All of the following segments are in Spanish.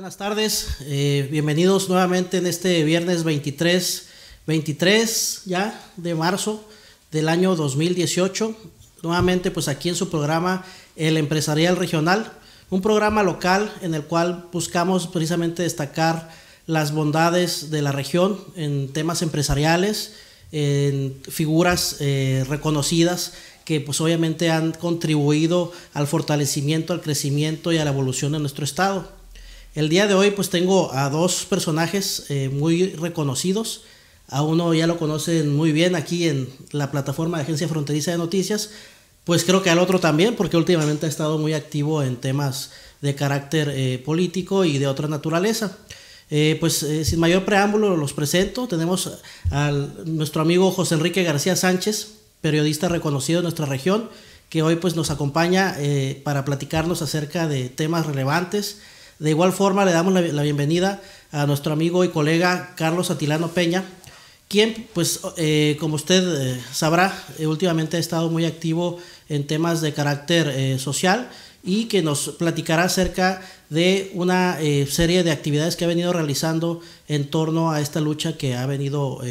Buenas tardes, bienvenidos nuevamente en este viernes 23 ya de marzo del año 2018. Nuevamente pues aquí en su programa El Empresarial Regional, un programa local en el cual buscamos precisamente destacar las bondades de la región en temas empresariales, en figuras reconocidas que pues obviamente han contribuido al fortalecimiento, al crecimiento y a la evolución de nuestro estado. El día de hoy pues tengo a dos personajes muy reconocidos. A uno ya lo conocen muy bien aquí en la plataforma de Agencia Fronteriza de Noticias, pues creo que al otro también, porque últimamente ha estado muy activo en temas de carácter político y de otra naturaleza. Sin mayor preámbulo los presento. Tenemos a nuestro amigo José Enrique García Sánchez, periodista reconocido de nuestra región, que hoy pues nos acompaña para platicarnos acerca de temas relevantes. De igual forma le damos la bienvenida a nuestro amigo y colega Carlos Atilano Peña, quien pues como usted sabrá, últimamente ha estado muy activo en temas de carácter social y que nos platicará acerca de una serie de actividades que ha venido realizando en torno a esta lucha que ha venido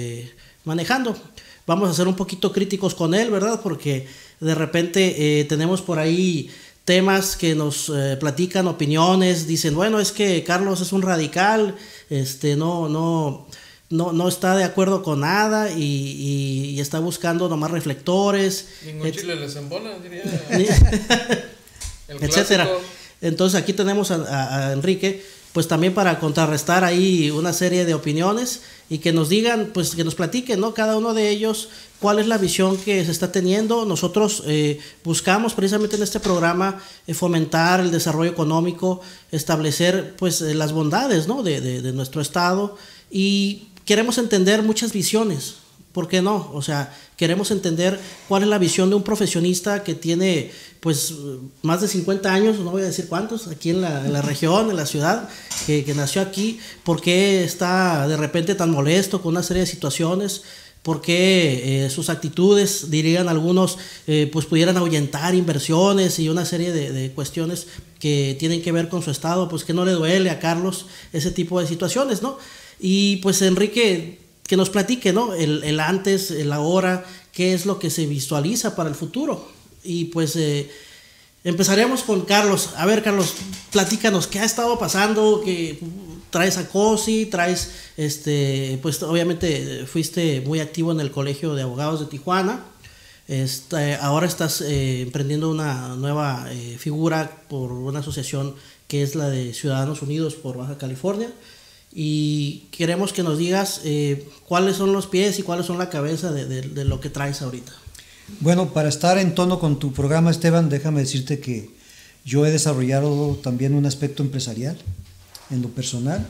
manejando. Vamos a ser un poquito críticos con él, ¿verdad? Porque de repente tenemos por ahí temas que nos platican, opiniones, dicen, bueno, es que Carlos es un radical, no está de acuerdo con nada y está buscando nomás reflectores. Ningún chile les embona, diría. Etcétera. Entonces aquí tenemos a Enrique, pues también para contrarrestar ahí una serie de opiniones y que nos digan, pues que nos platiquen, ¿no? Cada uno de ellos, cuál es la visión que se está teniendo. Nosotros buscamos precisamente en este programa fomentar el desarrollo económico, establecer pues las bondades, ¿no? de nuestro estado, y queremos entender muchas visiones. ¿Por qué no? O sea, queremos entender cuál es la visión de un profesionista que tiene pues más de 50 años, no voy a decir cuántos, aquí en la región, en la ciudad, que nació aquí. ¿Por qué está de repente tan molesto con una serie de situaciones? ¿Por qué sus actitudes, dirían algunos, pues pudieran ahuyentar inversiones y una serie de cuestiones que tienen que ver con su estado? Pues que no le duele a Carlos ese tipo de situaciones, ¿no? Y pues Enrique, que nos platique, ¿no? El antes, el ahora, qué es lo que se visualiza para el futuro. Y pues empezaremos con Carlos. A ver, Carlos, platícanos, ¿qué ha estado pasando? ¿Qué traes a COSI? Traes, pues obviamente fuiste muy activo en el Colegio de Abogados de Tijuana. Ahora estás emprendiendo una nueva figura por una asociación que es la de Ciudadanos Unidos por Baja California. Y queremos que nos digas cuáles son los pies y cuáles son la cabeza de lo que traes ahorita. Bueno, para estar en tono con tu programa, Esteban, déjame decirte que yo he desarrollado también un aspecto empresarial en lo personal.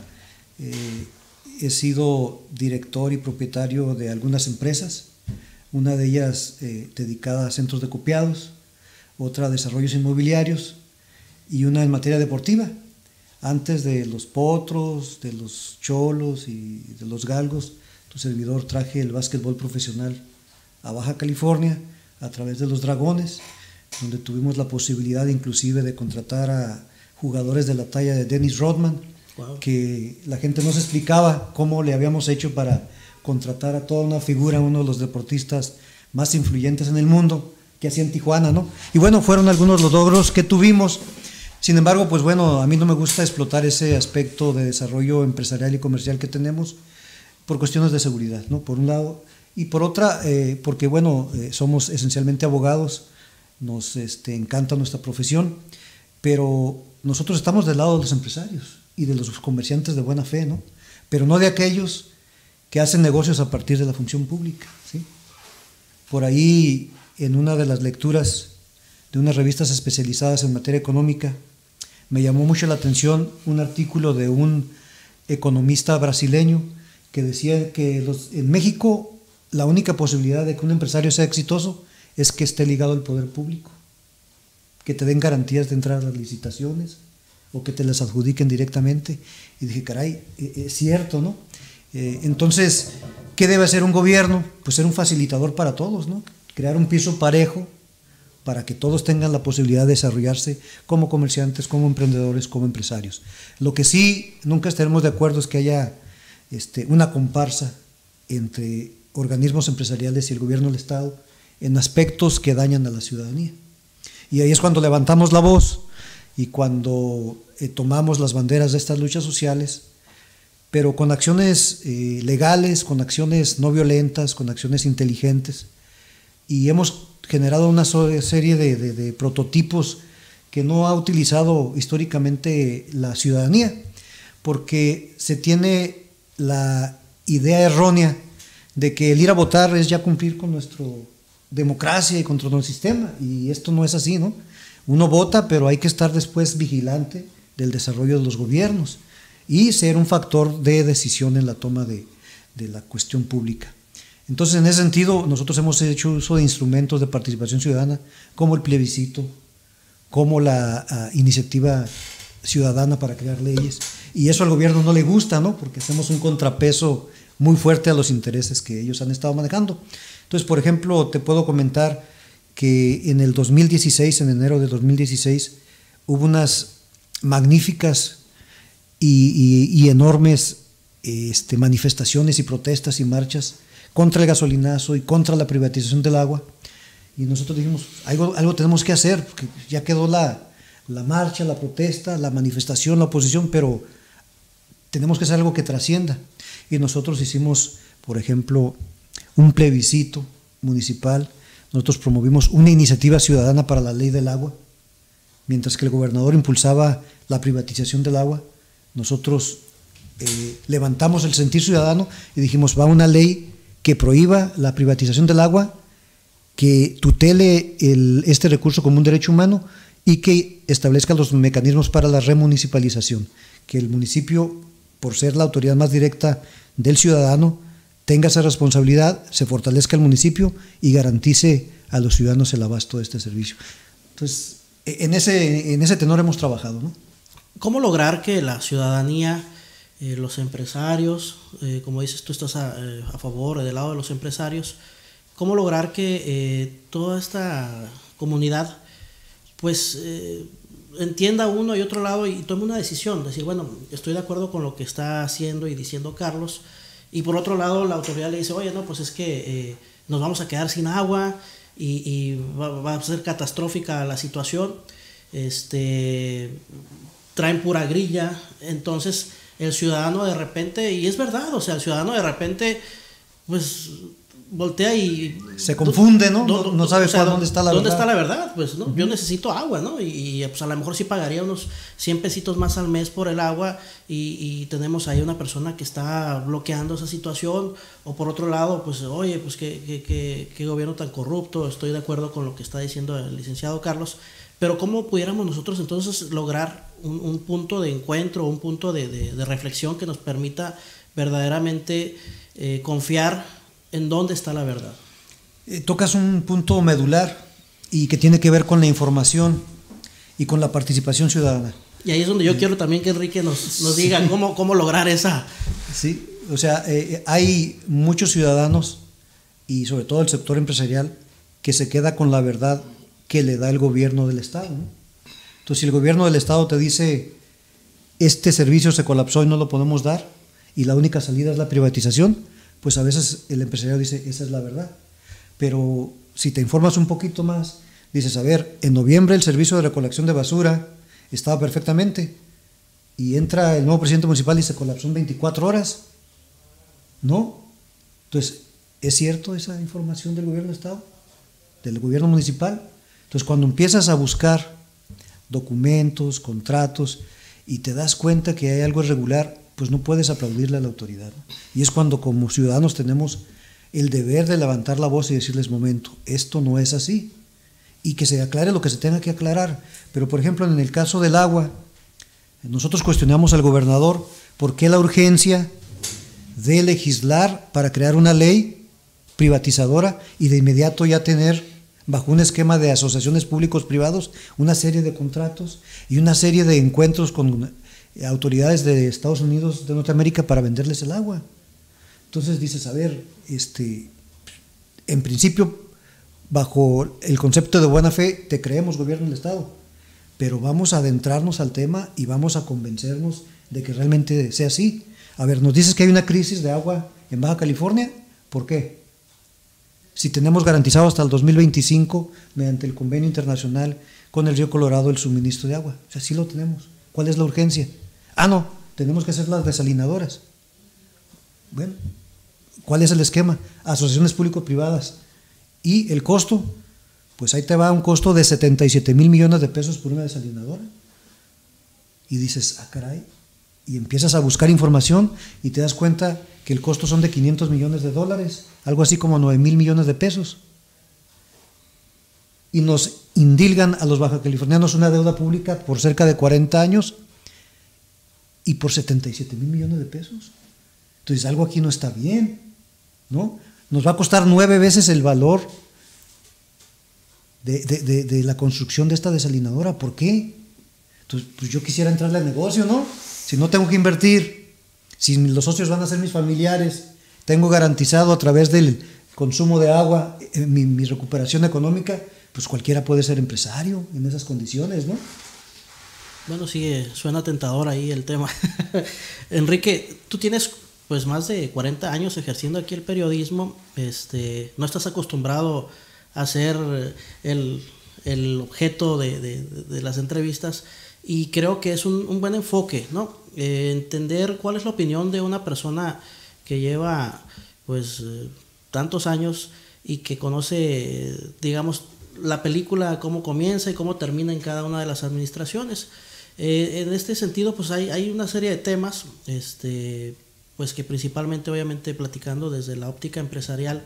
He sido director y propietario de algunas empresas, una de ellas dedicada a centros de copiados, otra a desarrollos inmobiliarios y una en materia deportiva. Antes de los Potros, de los Cholos y de los Galgos, tu servidor traje el básquetbol profesional a Baja California a través de los Dragones, donde tuvimos la posibilidad inclusive de contratar a jugadores de la talla de Dennis Rodman, wow, que la gente no se explicaba cómo le habíamos hecho para contratar a toda una figura, uno de los deportistas más influyentes en el mundo, que hacía en Tijuana, ¿no? Y bueno, fueron algunos los logros que tuvimos. Sin embargo, pues bueno, a mí no me gusta explotar ese aspecto de desarrollo empresarial y comercial que tenemos por cuestiones de seguridad, ¿no? Por un lado, y por otra, porque bueno, somos esencialmente abogados, nos encanta nuestra profesión, pero nosotros estamos del lado de los empresarios y de los comerciantes de buena fe, ¿no? Pero no de aquellos que hacen negocios a partir de la función pública, ¿sí? Por ahí, en una de las lecturas de unas revistas especializadas en materia económica, me llamó mucho la atención un artículo de un economista brasileño que decía que en México la única posibilidad de que un empresario sea exitoso es que esté ligado al poder público, que te den garantías de entrar a las licitaciones o que te las adjudiquen directamente. Y dije, caray, es cierto, ¿no? Entonces, ¿qué debe hacer un gobierno? Pues ser un facilitador para todos, ¿no? Crear un piso parejo, para que todos tengan la posibilidad de desarrollarse como comerciantes, como emprendedores, como empresarios. Lo que sí nunca estaremos de acuerdo es que haya una comparsa entre organismos empresariales y el gobierno del Estado en aspectos que dañan a la ciudadanía. Y ahí es cuando levantamos la voz y cuando tomamos las banderas de estas luchas sociales, pero con acciones legales, con acciones no violentas, con acciones inteligentes, y hemos generado una serie de prototipos que no ha utilizado históricamente la ciudadanía, porque se tiene la idea errónea de que el ir a votar es ya cumplir con nuestra democracia y con nuestro sistema, y esto no es así, ¿no? Uno vota, pero hay que estar después vigilante del desarrollo de los gobiernos y ser un factor de decisión en la toma de la cuestión pública. Entonces, en ese sentido, nosotros hemos hecho uso de instrumentos de participación ciudadana, como el plebiscito, como la iniciativa ciudadana para crear leyes, y eso al gobierno no le gusta, ¿no? Porque hacemos un contrapeso muy fuerte a los intereses que ellos han estado manejando. Entonces, por ejemplo, te puedo comentar que en el 2016, en enero de 2016, hubo unas magníficas y enormes manifestaciones y protestas y marchas contra el gasolinazo y contra la privatización del agua, y nosotros dijimos, algo tenemos que hacer, porque ya quedó la marcha, la protesta, la manifestación, la oposición, pero tenemos que hacer algo que trascienda. Y nosotros hicimos, por ejemplo, un plebiscito municipal, nosotros promovimos una iniciativa ciudadana para la ley del agua, mientras que el gobernador impulsaba la privatización del agua, nosotros levantamos el sentir ciudadano y dijimos, va una ley que prohíba la privatización del agua, que tutele este recurso como un derecho humano y que establezca los mecanismos para la remunicipalización, que el municipio, por ser la autoridad más directa del ciudadano, tenga esa responsabilidad, se fortalezca el municipio y garantice a los ciudadanos el abasto de este servicio. Entonces, en ese tenor hemos trabajado, ¿no? ¿Cómo lograr que la ciudadanía, los empresarios, como dices tú estás a favor, del lado de los empresarios, cómo lograr que toda esta comunidad pues entienda uno y otro lado y tome una decisión, decir, bueno, estoy de acuerdo con lo que está haciendo y diciendo Carlos, y por otro lado la autoridad le dice, oye, no, pues es que nos vamos a quedar sin agua y va a ser catastrófica la situación, traen pura grilla. Entonces el ciudadano de repente, y es verdad, o sea, el ciudadano de repente pues voltea y se confunde, ¿no? No sabe, o sea, dónde está la verdad. ¿Dónde está la verdad? Pues no, yo necesito agua, ¿no? Y pues a lo mejor sí pagaría unos 100 pesitos más al mes por el agua, y tenemos ahí una persona que está bloqueando esa situación. O por otro lado, pues oye, pues qué gobierno tan corrupto. Estoy de acuerdo con lo que está diciendo el licenciado Carlos, pero ¿cómo pudiéramos nosotros entonces lograr un punto de encuentro, un punto de reflexión que nos permita verdaderamente confiar en dónde está la verdad? Tocas un punto medular y que tiene que ver con la información y con la participación ciudadana. Y ahí es donde yo quiero también que Enrique nos diga cómo lograr esa. Sí, o sea, hay muchos ciudadanos y sobre todo el sector empresarial que se queda con la verdad que le da el gobierno del Estado, ¿no? Entonces, si el gobierno del Estado te dice, este servicio se colapsó y no lo podemos dar, y la única salida es la privatización, pues a veces el empresario dice, esa es la verdad. Pero si te informas un poquito más, dices, a ver, en noviembre el servicio de recolección de basura estaba perfectamente, y entra el nuevo presidente municipal y se colapsó en 24 horas. ¿No? Entonces, ¿es cierto esa información del gobierno del Estado? ¿Del gobierno municipal? Entonces, cuando empiezas a buscar documentos, contratos, y te das cuenta que hay algo irregular, pues no puedes aplaudirle a la autoridad, ¿no? Y es cuando como ciudadanos tenemos el deber de levantar la voz y decirles, momento, esto no es así, y que se aclare lo que se tenga que aclarar. Pero por ejemplo, en el caso del agua, nosotros cuestionamos al gobernador por qué la urgencia de legislar para crear una ley privatizadora y de inmediato ya tener, bajo un esquema de asociaciones públicos privados, una serie de contratos y una serie de encuentros con autoridades de Estados Unidos, de Norteamérica, para venderles el agua. Entonces dices, a ver, en principio bajo el concepto de buena fe, te creemos, gobierno del Estado, pero vamos a adentrarnos al tema y vamos a convencernos de que realmente sea así. A ver, nos dices que hay una crisis de agua en Baja California, ¿por qué? Si tenemos garantizado hasta el 2025, mediante el convenio internacional con el río Colorado, el suministro de agua. O sea, sí lo tenemos. ¿Cuál es la urgencia? No, tenemos que hacer las desalinadoras. Bueno, ¿cuál es el esquema? Asociaciones público-privadas. ¿Y el costo? Pues ahí te va un costo de 77,000 millones de pesos por una desalinadora. Y dices, caray, y empiezas a buscar información y te das cuenta que el costo son de 500 millones de dólares, algo así como 9,000 millones de pesos. Y nos indilgan a los bajacalifornianos una deuda pública por cerca de 40 años y por 77,000 millones de pesos. Entonces algo aquí no está bien, ¿no? Nos va a costar 9 veces el valor de la construcción de esta desalinadora. ¿Por qué? Entonces, pues yo quisiera entrarle al negocio, ¿no? Si no tengo que invertir, si los socios van a ser mis familiares, tengo garantizado a través del consumo de agua mi recuperación económica, pues cualquiera puede ser empresario en esas condiciones, ¿no? Bueno, sí, suena tentador ahí el tema. Enrique, tú tienes pues más de 40 años ejerciendo aquí el periodismo, no estás acostumbrado a ser el objeto de las entrevistas, y creo que es un buen enfoque, ¿no? Entender cuál es la opinión de una persona que lleva pues tantos años y que conoce, digamos, la película, cómo comienza y cómo termina en cada una de las administraciones. En este sentido, pues hay una serie de temas, pues que principalmente, obviamente, platicando desde la óptica empresarial,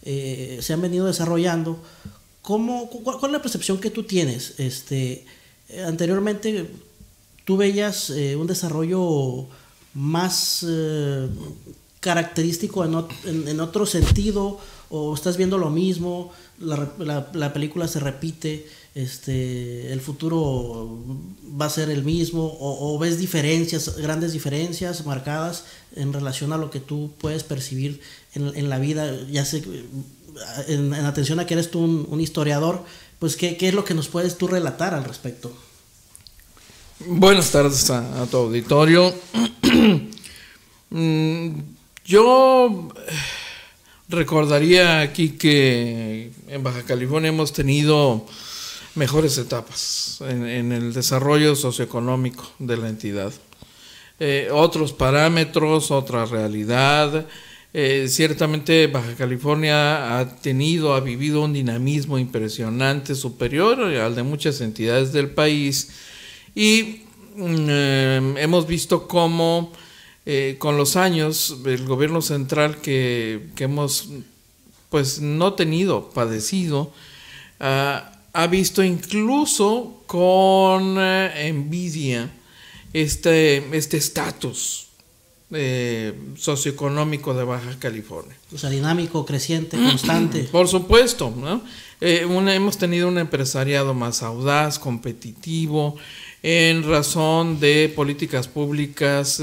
se han venido desarrollando. ¿Cuál es la percepción que tú tienes? Anteriormente, ¿tú veías un desarrollo más característico en otro sentido, o estás viendo lo mismo, la película se repite, el futuro va a ser el mismo, o ves diferencias, grandes diferencias marcadas en relación a lo que tú puedes percibir en la vida, ya sé, en atención a que eres tú un historiador, pues ¿qué es lo que nos puedes tú relatar al respecto? Buenas tardes a tu auditorio. Yo recordaría aquí que en Baja California hemos tenido mejores etapas en el desarrollo socioeconómico de la entidad. Otros parámetros, otra realidad. Ciertamente Baja California ha vivido un dinamismo impresionante, superior al de muchas entidades del país, y hemos visto cómo con los años el gobierno central que hemos pues no padecido, ha visto incluso con envidia este estatus socioeconómico de Baja California. O sea, dinámico, creciente, constante. Por supuesto, ¿no? Hemos tenido un empresariado más audaz, competitivo, en razón de políticas públicas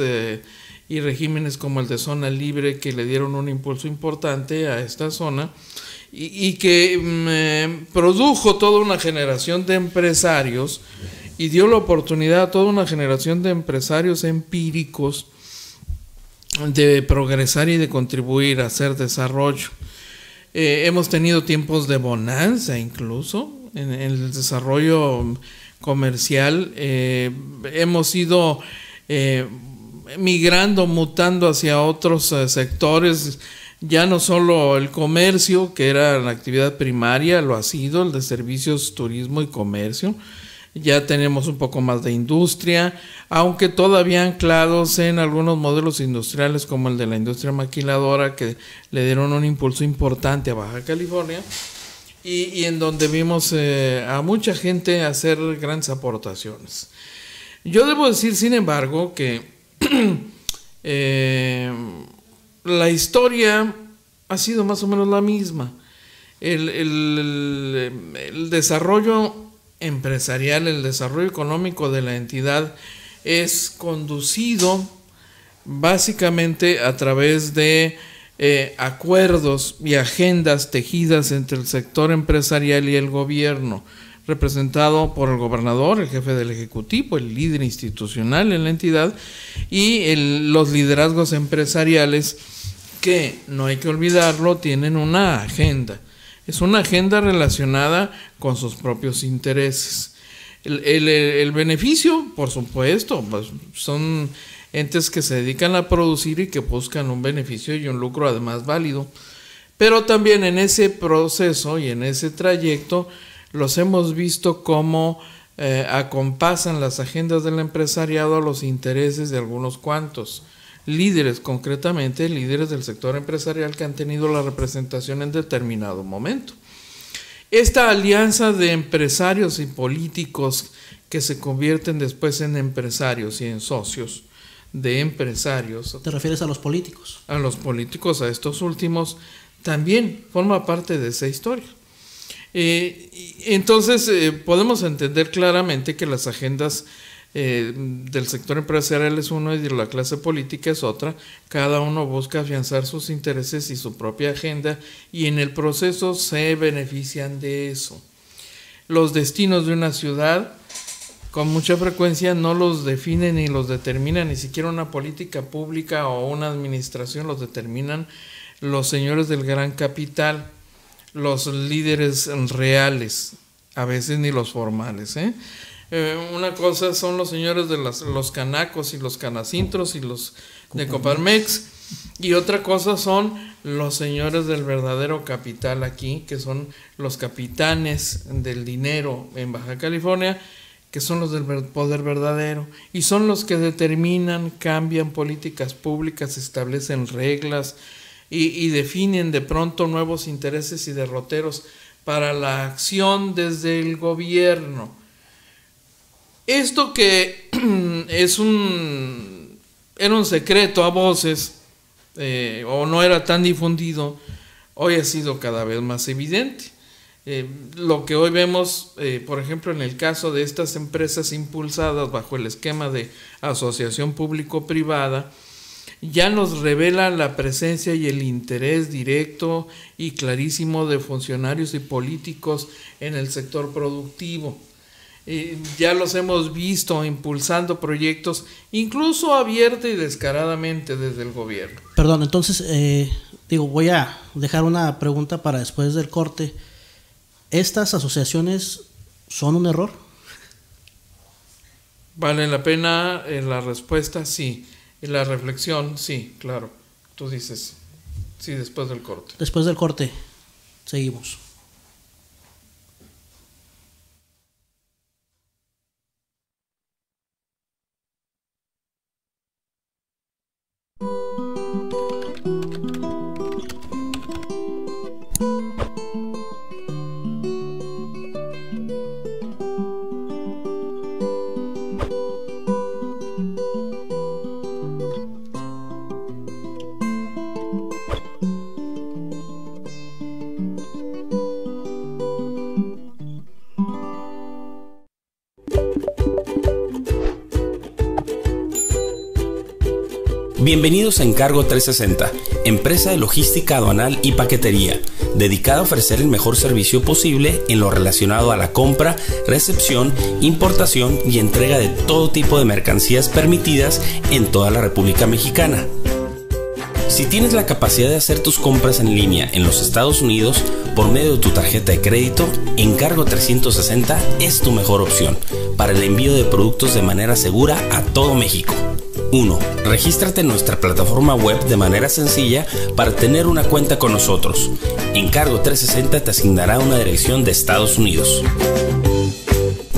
y regímenes como el de zona libre, que le dieron un impulso importante a esta zona y que produjo toda una generación de empresarios y dio la oportunidad a toda una generación de empresarios empíricos de progresar y de contribuir a hacer desarrollo. Hemos tenido tiempos de bonanza incluso en el desarrollo comercial. Hemos ido migrando, mutando hacia otros sectores, ya no solo el comercio, que era la actividad primaria, lo ha sido, el de servicios, turismo y comercio. Ya tenemos un poco más de industria, aunque todavía anclados en algunos modelos industriales como el de la industria maquiladora, que le dieron un impulso importante a Baja California, y en donde vimos a mucha gente hacer grandes aportaciones. Yo debo decir, sin embargo, que la historia ha sido más o menos la misma. El desarrollo empresarial, el desarrollo económico de la entidad es conducido básicamente a través de acuerdos y agendas tejidas entre el sector empresarial y el gobierno, representado por el gobernador, el jefe del ejecutivo, el líder institucional en la entidad, y los liderazgos empresariales que, no hay que olvidarlo, tienen una agenda. Es una agenda relacionada con sus propios intereses. El beneficio, por supuesto, pues son entes que se dedican a producir y que buscan un beneficio y un lucro además válido. Pero también en ese proceso y en ese trayecto los hemos visto cómo acompasan las agendas del empresariado a los intereses de algunos cuantos líderes, concretamente líderes del sector empresarial que han tenido la representación en determinado momento. Esta alianza de empresarios y políticos que se convierten después en empresarios y en socios de empresarios. ¿Te refieres a los políticos? A los políticos, a estos últimos, también forma parte de esa historia. Entonces podemos entender claramente que las agendas del sector empresarial es uno y de la clase política es otra. Cada uno busca afianzar sus intereses y su propia agenda, y en el proceso se benefician de eso. Los destinos de una ciudad con mucha frecuencia no los define ni los determina ni siquiera una política pública o una administración, los determinan los señores del gran capital, los líderes reales, a veces ni los formales. Una cosa son los señores de los canacos y los canacintros y los de Coparmex, y otra cosa son los señores del verdadero capital aquí, que son los capitanes del dinero en Baja California, que son los del poder verdadero, y son los que determinan, cambian políticas públicas, establecen reglas y definen de pronto nuevos intereses y derroteros para la acción desde el gobierno. Esto que era un secreto a voces, o no era tan difundido, hoy ha sido cada vez más evidente. Lo que hoy vemos, por ejemplo, en el caso de estas empresas impulsadas bajo el esquema de asociación público-privada, ya nos revela la presencia y el interés directo y clarísimo de funcionarios y políticos en el sector productivo. Ya los hemos visto impulsando proyectos, incluso abierta y descaradamente desde el gobierno. Perdón, entonces, voy a dejar una pregunta para después del corte. ¿Estas asociaciones son un error? ¿Vale la pena la respuesta? Sí. Y la reflexión, sí, claro. Tú dices, sí, después del corte. Después del corte, seguimos. Bienvenidos a Encargo 360, empresa de logística aduanal y paquetería, dedicada a ofrecer el mejor servicio posible en lo relacionado a la compra, recepción, importación y entrega de todo tipo de mercancías permitidas en toda la República Mexicana. Si tienes la capacidad de hacer tus compras en línea en los Estados Unidos por medio de tu tarjeta de crédito, Encargo 360 es tu mejor opción para el envío de productos de manera segura a todo México. 1. Regístrate en nuestra plataforma web de manera sencilla para tener una cuenta con nosotros. Encargo 360 te asignará una dirección de Estados Unidos.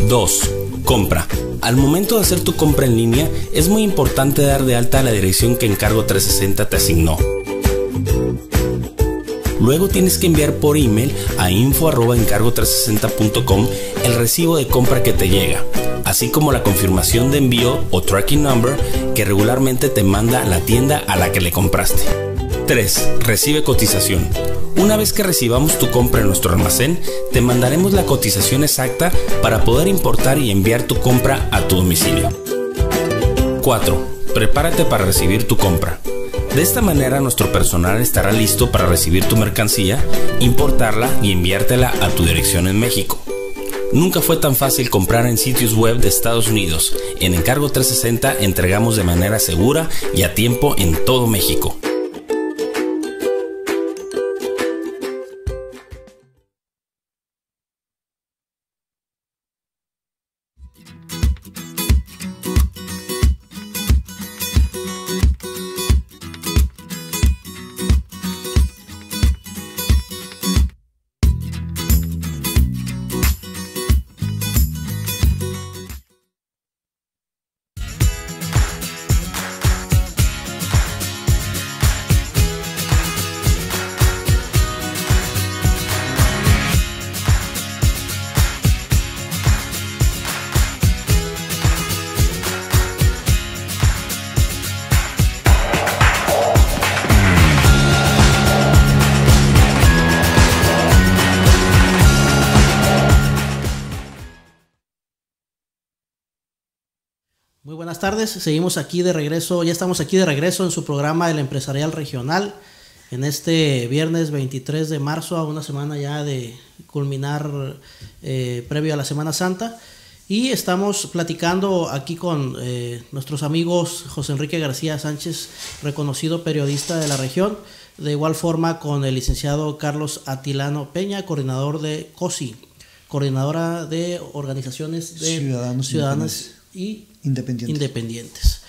2. Compra. Al momento de hacer tu compra en línea, es muy importante dar de alta la dirección que Encargo 360 te asignó. Luego tienes que enviar por email a info@encargo360.com el recibo de compra que te llega, así como la confirmación de envío o tracking number que regularmente te manda la tienda a la que le compraste. 3. Recibe cotización. Una vez que recibamos tu compra en nuestro almacén, te mandaremos la cotización exacta para poder importar y enviar tu compra a tu domicilio. 4. Prepárate para recibir tu compra. De esta manera nuestro personal estará listo para recibir tu mercancía, importarla y enviártela a tu dirección en México. Nunca fue tan fácil comprar en sitios web de Estados Unidos. En Encargo 360 entregamos de manera segura y a tiempo en todo México. Muy buenas tardes, seguimos aquí de regreso, ya estamos aquí de regreso en su programa El Empresarial Regional, en este viernes 23 de marzo, a una semana ya de culminar previo a la Semana Santa, y estamos platicando aquí con nuestros amigos José Enrique García Sánchez, reconocido periodista de la región, de igual forma con el licenciado Carlos Atilano Peña, coordinador de COSI, coordinadora de organizaciones de ciudadanas y independientes.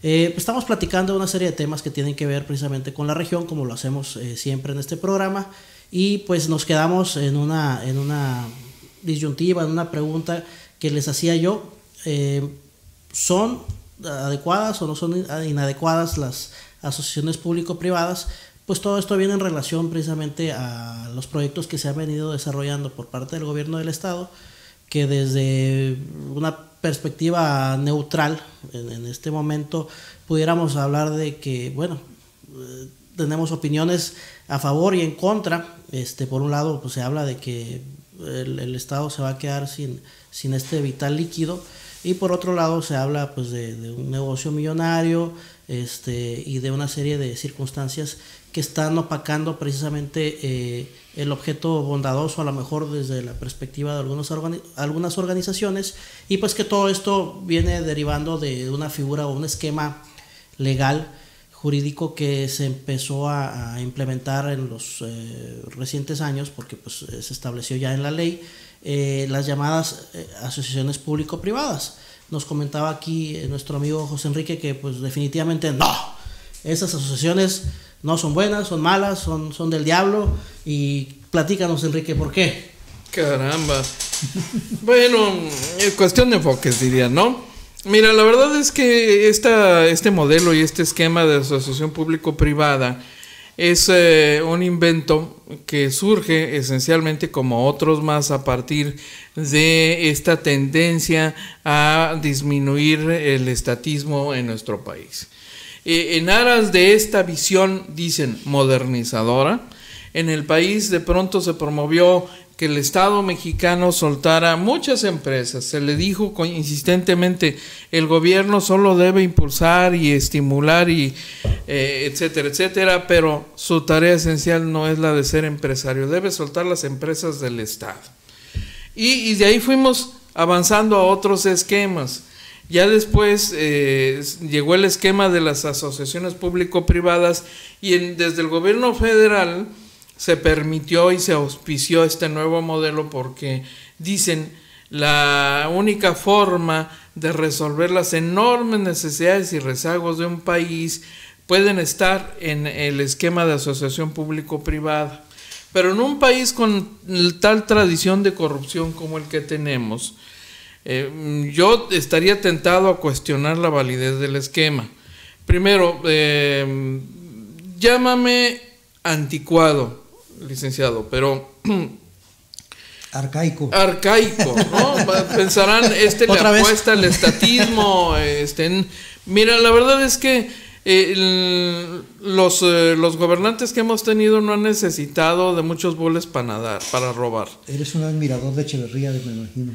Estamos platicando una serie de temas que tienen que ver precisamente con la región, como lo hacemos siempre en este programa, y pues nos quedamos en una disyuntiva, en una pregunta que les hacía yo. ¿Son adecuadas o no son inadecuadas las asociaciones público-privadas? Pues todo esto viene en relación precisamente a los proyectos que se han venido desarrollando por parte del gobierno del estado, que desde una perspectiva neutral en este momento pudiéramos hablar de que, bueno, tenemos opiniones a favor y en contra. Por un lado, pues se habla de que el Estado se va a quedar sin este vital líquido, y por otro lado se habla pues de un negocio millonario y de una serie de circunstancias que están opacando precisamente el objeto bondadoso, a lo mejor desde la perspectiva de algunas organizaciones, y pues que todo esto viene derivando de una figura o un esquema legal jurídico que se empezó a implementar en los recientes años, porque pues se estableció ya en la ley las llamadas asociaciones público-privadas. Nos comentaba aquí nuestro amigo José Enrique que pues definitivamente no, esas asociaciones no son buenas, son malas, son del diablo. Y platícanos, Enrique, ¿por qué? Caramba. Bueno, es cuestión de enfoques, diría, ¿no? Mira, la verdad es que este modelo y este esquema de asociación público-privada es un invento que surge esencialmente, como otros más, a partir de esta tendencia a disminuir el estatismo en nuestro país. En aras de esta visión, dicen, modernizadora, en el país de pronto se promovió que el Estado mexicano soltara muchas empresas. Se le dijo insistentemente, el gobierno solo debe impulsar y estimular y etcétera, etcétera, pero su tarea esencial no es la de ser empresario, debe soltar las empresas del Estado. Y de ahí fuimos avanzando a otros esquemas. Ya después llegó el esquema de las asociaciones público-privadas, y desde el gobierno federal se permitió y se auspició este nuevo modelo, porque dicen la única forma de resolver las enormes necesidades y rezagos de un país pueden estar en el esquema de asociación público-privada. Pero en un país con tal tradición de corrupción como el que tenemos, yo estaría tentado a cuestionar la validez del esquema. Primero, llámame anticuado, licenciado, pero arcaico, ¿no? Pensarán, le apuesta al estatismo. Mira, la verdad es que los gobernantes que hemos tenido no han necesitado de muchos boles para nadar, para robar. Eres un admirador de Echeverría, me imagino.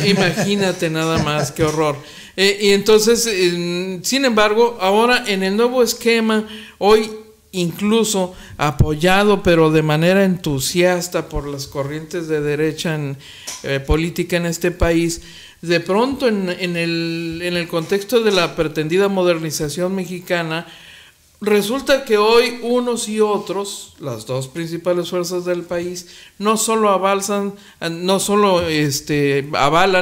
Imagínate nada más, qué horror. Y entonces, sin embargo, ahora en el nuevo esquema, hoy incluso apoyado pero de manera entusiasta por las corrientes de derecha política en este país, de pronto en el contexto de la pretendida modernización mexicana, resulta que hoy unos y otros, las dos principales fuerzas del país, no solo avalan,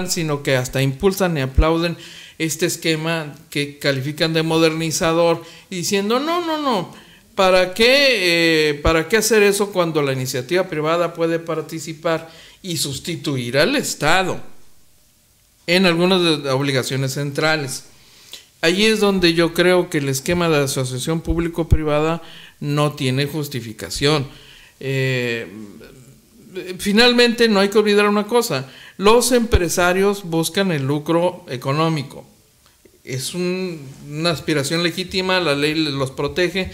sino que hasta impulsan y aplauden este esquema que califican de modernizador, diciendo no, ¿para qué hacer eso cuando la iniciativa privada puede participar y sustituir al Estado en algunas obligaciones centrales? Allí es donde yo creo que el esquema de asociación público-privada no tiene justificación. Finalmente, no hay que olvidar una cosa: los empresarios buscan el lucro económico. Es una aspiración legítima, la ley los protege,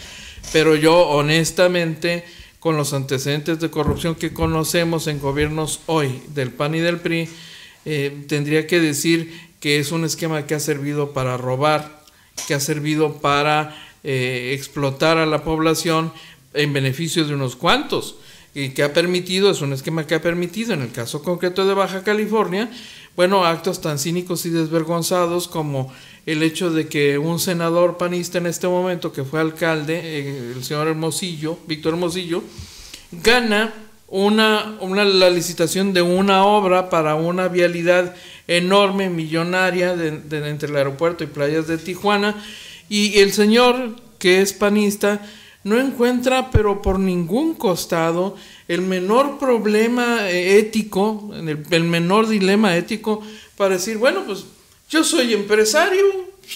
pero yo honestamente, con los antecedentes de corrupción que conocemos en gobiernos hoy del PAN y del PRI, tendría que decir que es un esquema que ha servido para robar, que ha servido para explotar a la población en beneficio de unos cuantos, y que es un esquema que ha permitido, en el caso concreto de Baja California, bueno, actos tan cínicos y desvergonzados como el hecho de que un senador panista en este momento, que fue alcalde, el señor Hermosillo, Víctor Hermosillo, gana la licitación de una obra para una vialidad enorme, millonaria, entre el aeropuerto y playas de Tijuana, y el señor, que es panista, no encuentra, pero por ningún costado, el menor problema ético, el menor dilema ético para decir, bueno, pues yo soy empresario,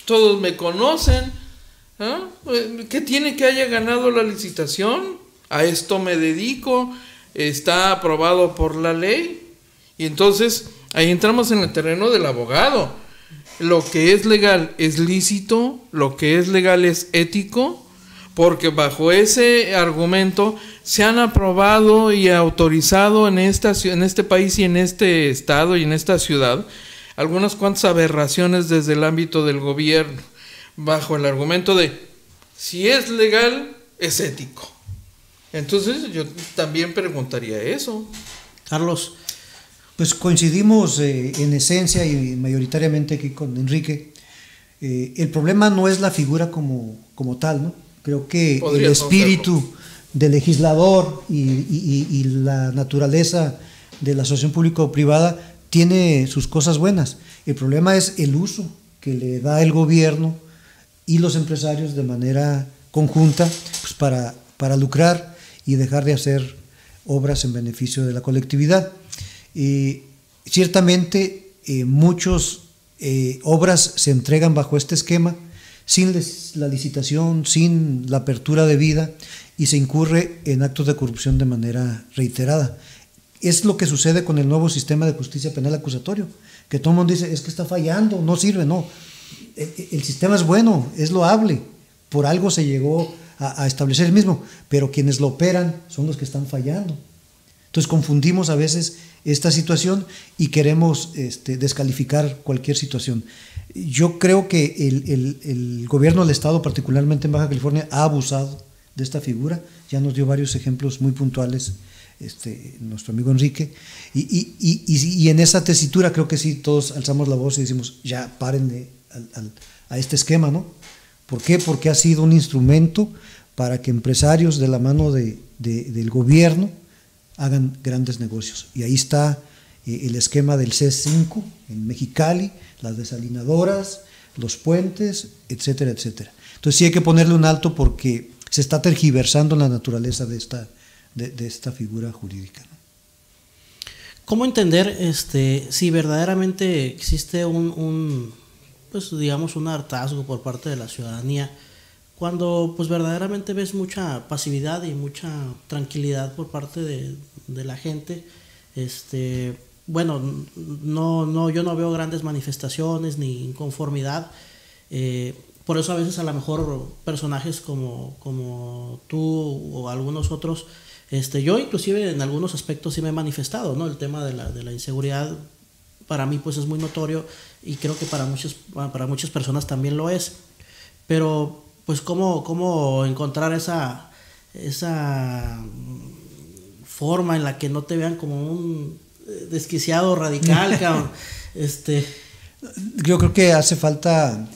todos me conocen, ¿ah? ¿Qué tiene que haya ganado la licitación? A esto me dedico, está aprobado por la ley. Y entonces ahí entramos en el terreno del abogado. Lo que es legal es lícito, lo que es legal es ético, porque bajo ese argumento se han aprobado y autorizado en este país y en este estado y en esta ciudad algunas cuantas aberraciones desde el ámbito del gobierno, bajo el argumento de si es legal, es ético. Entonces yo también preguntaría eso. Carlos. Pues coincidimos en esencia y mayoritariamente aquí con Enrique. El problema no es la figura como tal, ¿no? Creo que el espíritu del legislador y la naturaleza de la asociación público-privada tiene sus cosas buenas. El problema es el uso que le da el gobierno y los empresarios de manera conjunta, pues para lucrar y dejar de hacer obras en beneficio de la colectividad. Ciertamente muchas obras se entregan bajo este esquema sin la licitación, sin la apertura debida, y se incurre en actos de corrupción de manera reiterada. Es lo que sucede con el nuevo sistema de justicia penal acusatorio, que todo el mundo dice, es que está fallando, no sirve, no. El sistema es bueno, es loable, por algo se llegó a establecer el mismo, pero quienes lo operan son los que están fallando. Entonces confundimos a veces esta situación y queremos descalificar cualquier situación. Yo creo que el gobierno del Estado, particularmente en Baja California, ha abusado de esta figura. Ya nos dio varios ejemplos muy puntuales nuestro amigo Enrique, y en esa tesitura creo que sí todos alzamos la voz y decimos, ya párenle a este esquema, ¿no? ¿Por qué? Porque ha sido un instrumento para que empresarios de la mano del gobierno hagan grandes negocios. Y ahí está el esquema del C5 en Mexicali, las desalinadoras, los puentes, etcétera, etcétera. Entonces sí hay que ponerle un alto porque se está tergiversando la naturaleza de esta figura jurídica, ¿no? ¿Cómo entender si verdaderamente existe pues digamos un hartazgo por parte de la ciudadanía cuando pues verdaderamente ves mucha pasividad y mucha tranquilidad por parte de la gente? Bueno, yo no veo grandes manifestaciones ni inconformidad. por eso a veces a lo mejor personajes como tú o algunos otros, yo inclusive en algunos aspectos sí me he manifestado, ¿no? El tema de la inseguridad para mí pues es muy notorio y creo que para muchas personas también lo es, pero pues cómo encontrar esa forma en la que no te vean como un desquiciado radical, cabrón. Yo creo que hace falta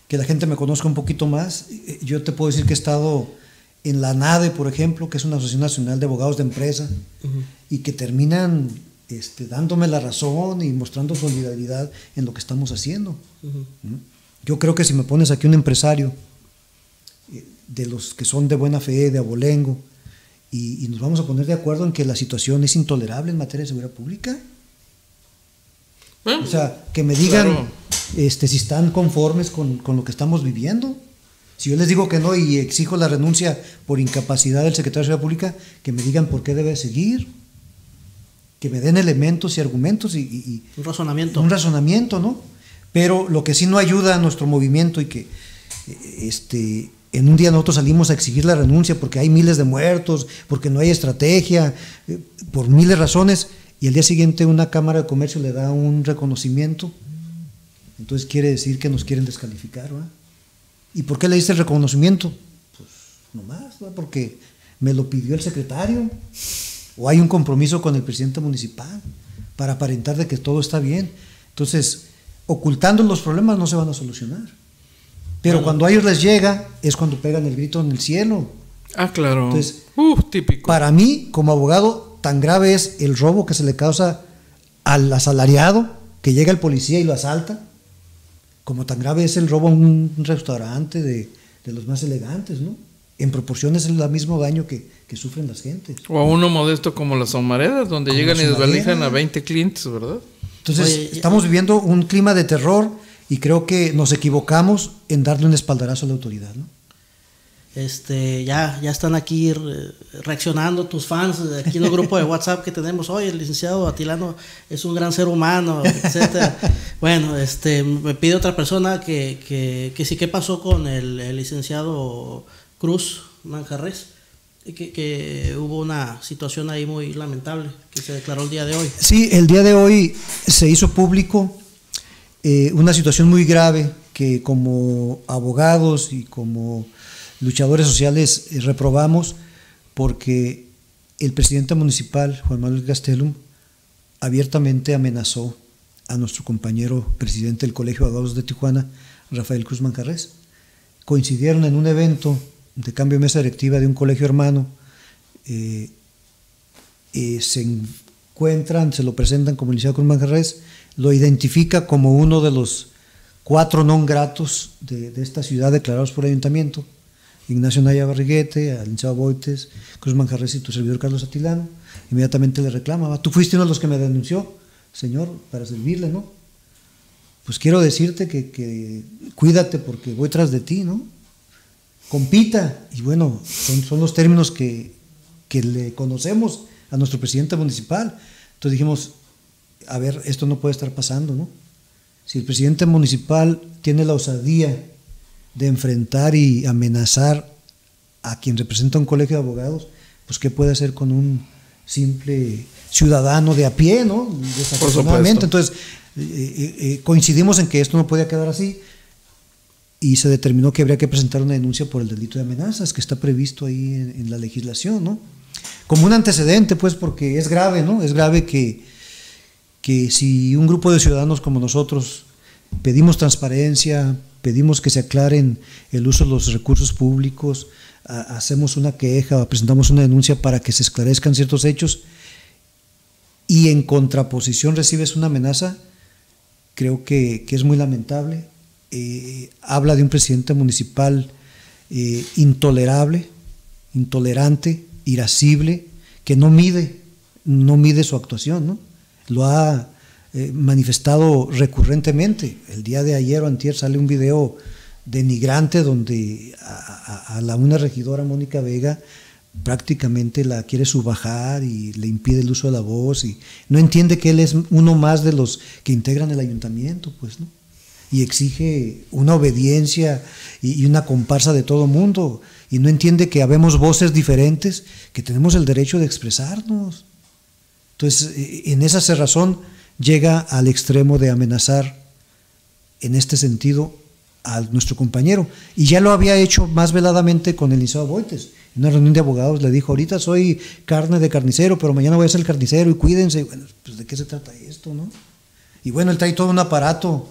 que la gente me conozca un poquito más. Yo te puedo decir que he estado en la NADE, por ejemplo, que es una Asociación Nacional de Abogados de Empresa, y que terminan dándome la razón y mostrando solidaridad en lo que estamos haciendo. Yo creo que si me pones aquí un empresario de los que son de buena fe, de abolengo, y nos vamos a poner de acuerdo en que la situación es intolerable en materia de seguridad pública. Bueno, o sea, que me digan claro, si están conformes con lo que estamos viviendo. Si yo les digo que no y exijo la renuncia por incapacidad del secretario de Seguridad Pública, que me digan por qué debe seguir, que me den elementos y argumentos y un razonamiento. Un razonamiento, ¿no? Pero lo que sí no ayuda a nuestro movimiento y que en un día nosotros salimos a exigir la renuncia porque hay miles de muertos, porque no hay estrategia, por miles de razones, y el día siguiente una Cámara de Comercio le da un reconocimiento, entonces quiere decir que nos quieren descalificar, ¿verdad? ¿Y por qué le diste el reconocimiento? Pues nomás, ¿verdad? Porque me lo pidió el secretario, o hay un compromiso con el presidente municipal para aparentar de que todo está bien. Entonces, ocultando los problemas no se van a solucionar. Pero cuando a ellos les llega, es cuando pegan el grito en el cielo. Ah, claro. Entonces, típico. Para mí, como abogado, tan grave es el robo que se le causa al asalariado, que llega el policía y lo asalta, como tan grave es el robo a un restaurante de los más elegantes, ¿no? En proporciones es el mismo daño que sufren las gentes. O a uno modesto como las Humaredas, donde como llegan y desvalijan a 20 clientes, ¿verdad? Entonces, estamos viviendo un clima de terror y creo que nos equivocamos en darle un espaldarazo a la autoridad, ¿no? Ya están aquí reaccionando tus fans aquí en el grupo de WhatsApp que tenemos. Oye, el licenciado Atilano es un gran ser humano, etcétera. Bueno, me pide otra persona que sí, ¿qué pasó con el licenciado Cruz Manjarres? Que hubo una situación ahí muy lamentable que se declaró el día de hoy. Sí, el día de hoy se hizo público una situación muy grave que como abogados y como luchadores sociales reprobamos, porque el presidente municipal, Juan Manuel Gastelum, abiertamente amenazó a nuestro compañero presidente del Colegio de Abogados de Tijuana, Rafael Cruz Manjarres. Coincidieron en un evento de cambio de mesa directiva de un colegio hermano, se encuentran, se lo presentan como el licenciado Cruz Manjarres, lo identifica como uno de los 4 non gratos de esta ciudad declarados por el ayuntamiento: Ignacio Naya Barriguete, al licenciado Boites, Cruz Manjarres y tu servidor Carlos Atilano. Inmediatamente le reclama: tú fuiste uno de los que me denunció, señor, para servirle, ¿no? Pues quiero decirte que cuídate porque voy tras de ti, ¿no? Compita. Y bueno, son los términos que le conocemos a nuestro presidente municipal. Entonces dijimos, a ver, esto no puede estar pasando, ¿no? Si el presidente municipal tiene la osadía de enfrentar y amenazar a quien representa un colegio de abogados, pues ¿qué puede hacer con un simple ciudadano de a pie, ¿no? Desafortunadamente. Entonces, coincidimos en que esto no podía quedar así y se determinó que habría que presentar una denuncia por el delito de amenazas que está previsto ahí en la legislación, ¿no? Como un antecedente, pues, porque es grave, ¿no? Es grave que si un grupo de ciudadanos como nosotros pedimos transparencia, pedimos que se aclaren el uso de los recursos públicos, hacemos una queja, presentamos una denuncia para que se esclarezcan ciertos hechos y en contraposición recibes una amenaza, creo que es muy lamentable. Habla de un presidente municipal intolerable, intolerante, irascible, que no mide su actuación, ¿no? Lo ha manifestado recurrentemente. El día de ayer o antier sale un video denigrante donde a una regidora, Mónica Vega, prácticamente la quiere subajar y le impide el uso de la voz y no entiende que él es uno más de los que integran el ayuntamiento, pues, ¿no? y exige una obediencia y una comparsa de todo mundo, y no entiende que habemos voces diferentes, que tenemos el derecho de expresarnos. Entonces, en esa cerrazón llega al extremo de amenazar, en este sentido, a nuestro compañero. Y ya lo había hecho más veladamente con el licenciado Boites. En una reunión de abogados le dijo: ahorita soy carne de carnicero, pero mañana voy a ser carnicero y cuídense. Y bueno, pues ¿de qué se trata esto, no? Y bueno, él trae todo un aparato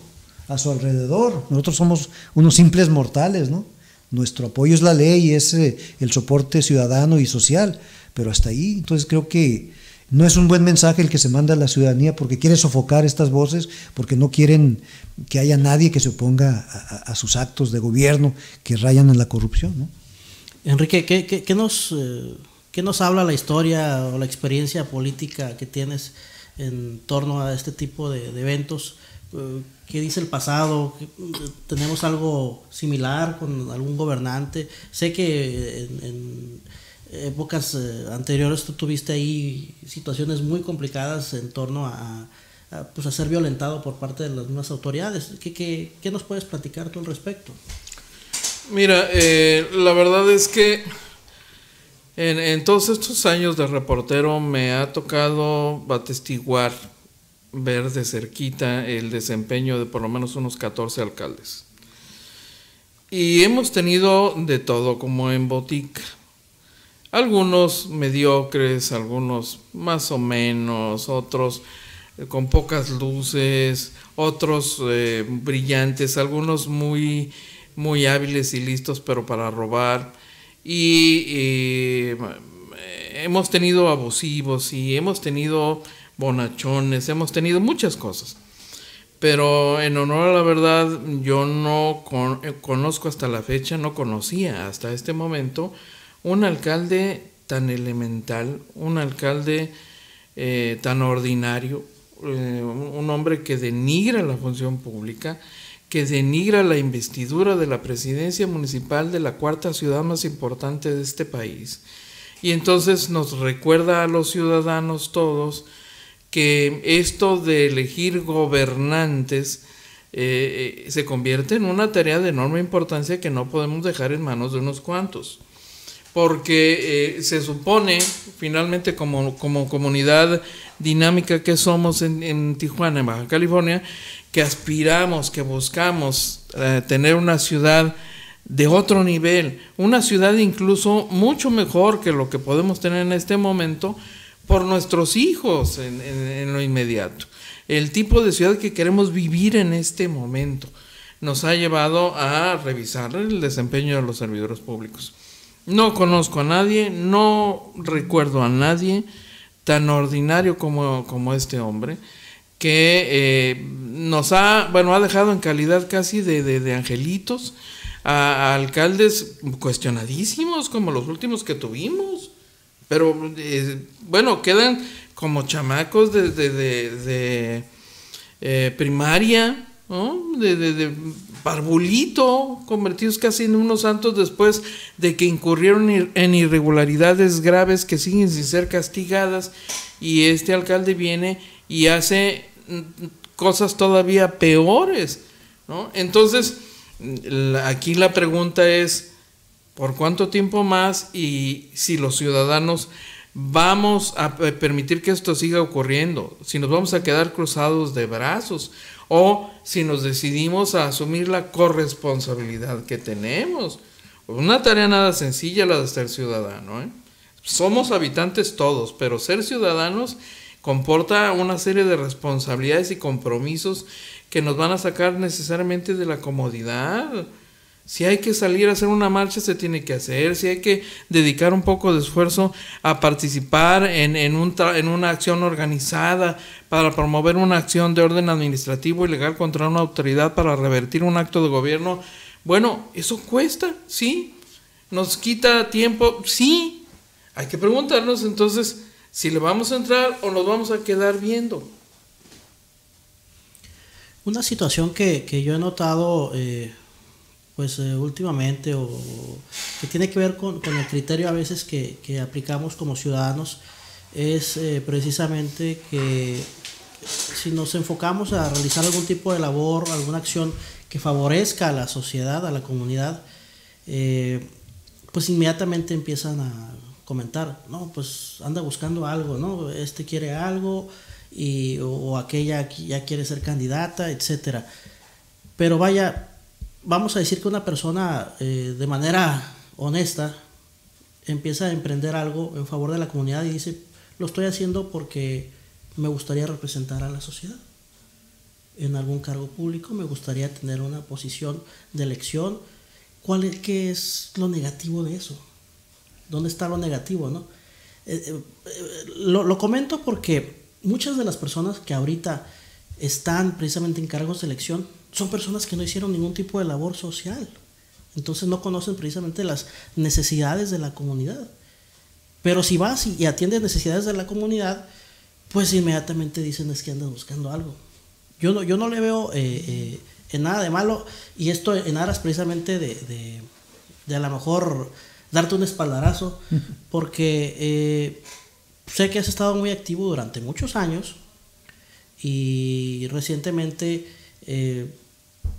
a su alrededor. Nosotros somos unos simples mortales, ¿no? Nuestro apoyo es la ley, es el soporte ciudadano y social, pero hasta ahí. Entonces creo que no es un buen mensaje el que se manda a la ciudadanía, porque quiere sofocar estas voces, porque no quieren que haya nadie que se oponga a sus actos de gobierno que rayan en la corrupción, ¿no? Enrique, ¿qué nos habla la historia o la experiencia política que tienes en torno a este tipo de eventos? ¿Qué dice el pasado? ¿Tenemos algo similar con algún gobernante? Sé que en épocas anteriores tú tuviste ahí situaciones muy complicadas en torno a ser violentado por parte de las mismas autoridades. ¿Qué nos puedes platicar tú al respecto? Mira, la verdad es que en todos estos años de reportero me ha tocado atestiguar, ver de cerquita el desempeño de por lo menos unos 14 alcaldes. Y hemos tenido de todo, como en botica. Algunos mediocres, algunos más o menos, otros con pocas luces, otros brillantes, algunos muy hábiles y listos, pero para robar. Y hemos tenido abusivos y hemos tenido bonachones, hemos tenido muchas cosas. Pero en honor a la verdad, yo no conozco hasta la fecha, no conocía hasta este momento un alcalde tan elemental, un alcalde tan ordinario, un hombre que denigra la función pública, que denigra la investidura de la presidencia municipal de la cuarta ciudad más importante de este país. Y entonces nos recuerda a los ciudadanos todos que esto de elegir gobernantes se convierte en una tarea de enorme importancia que no podemos dejar en manos de unos cuantos. Porque se supone, finalmente, como comunidad dinámica que somos en Tijuana, en Baja California, que aspiramos, que buscamos tener una ciudad de otro nivel, una ciudad incluso mucho mejor que lo que podemos tener en este momento por nuestros hijos en lo inmediato. El tipo de ciudad que queremos vivir en este momento nos ha llevado a revisar el desempeño de los servidores públicos. No conozco a nadie, no recuerdo a nadie tan ordinario como este hombre, que nos ha dejado en calidad casi de angelitos a alcaldes cuestionadísimos como los últimos que tuvimos, pero quedan como chamacos de primaria, ¿no? de parvulito, convertidos casi en unos santos después de que incurrieron en irregularidades graves que siguen sin ser castigadas, y este alcalde viene y hace cosas todavía peores, ¿no? Entonces, aquí la pregunta es, ¿por cuánto tiempo más? Y si los ciudadanos vamos a permitir que esto siga ocurriendo, si nos vamos a quedar cruzados de brazos, o si nos decidimos a asumir la corresponsabilidad que tenemos. Una tarea nada sencilla la de ser ciudadano, ¿eh? Somos habitantes todos, pero ser ciudadanos comporta una serie de responsabilidades y compromisos que nos van a sacar necesariamente de la comodidad. Si hay que salir a hacer una marcha, se tiene que hacer. Si hay que dedicar un poco de esfuerzo a participar en una acción organizada para promover una acción de orden administrativo y legal contra una autoridad para revertir un acto de gobierno, bueno, eso cuesta, sí. Nos quita tiempo, sí. Hay que preguntarnos entonces si le vamos a entrar o nos vamos a quedar viendo. Una situación que yo he notado últimamente, o que tiene que ver con el criterio a veces que aplicamos como ciudadanos, es precisamente que si nos enfocamos a realizar algún tipo de labor, alguna acción que favorezca a la sociedad, a la comunidad, pues inmediatamente empiezan a comentar, no, pues anda buscando algo, ¿no? Este quiere algo o aquella ya quiere ser candidata, etcétera. Pero vaya, vamos a decir que una persona de manera honesta empieza a emprender algo en favor de la comunidad y dice, lo estoy haciendo porque me gustaría representar a la sociedad en algún cargo público, me gustaría tener una posición de elección. ¿Qué es lo negativo de eso? ¿Dónde está lo negativo, no? Lo comento porque muchas de las personas que ahorita están precisamente en cargos de elección son personas que no hicieron ningún tipo de labor social. Entonces no conocen precisamente las necesidades de la comunidad. Pero si vas y atiendes necesidades de la comunidad, pues inmediatamente dicen es que andas buscando algo. Yo no le veo en nada de malo, y esto en aras precisamente de a lo mejor darte un espaldarazo, porque sé que has estado muy activo durante muchos años y recientemente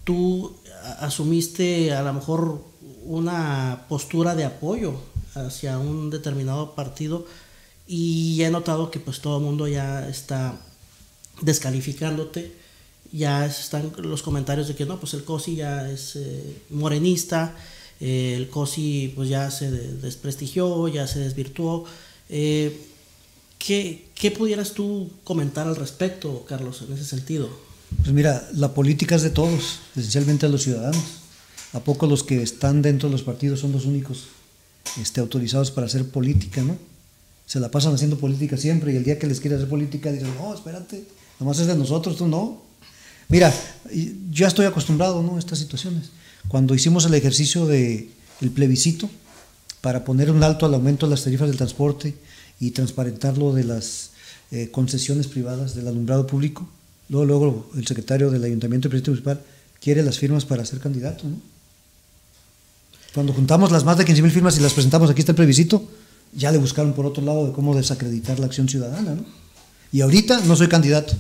tú asumiste a lo mejor una postura de apoyo hacia un determinado partido, y he notado que pues todo el mundo ya está descalificándote, ya están los comentarios de que no, pues el COSI ya es morenista, el COSI pues ya se desprestigió, ya se desvirtuó. ¿Qué pudieras tú comentar al respecto, Carlos, en ese sentido? Pues mira, la política es de todos, esencialmente a los ciudadanos. ¿A poco los que están dentro de los partidos son los únicos autorizados para hacer política, no? Se la pasan haciendo política siempre, y el día que les quiere hacer política dicen, no, espérate, nomás es de nosotros, tú no. Mira, ya estoy acostumbrado, ¿no?, a estas situaciones. Cuando hicimos el ejercicio del plebiscito para poner un alto al aumento de las tarifas del transporte y transparentarlo de las concesiones privadas del alumbrado público, luego el secretario del Ayuntamiento y Presidente Municipal quiere las firmas para ser candidato, ¿no? Cuando juntamos las más de 15,000 firmas y las presentamos, aquí está el plebiscito, ya le buscaron por otro lado de cómo desacreditar la acción ciudadana, ¿no? Y ahorita no soy candidato.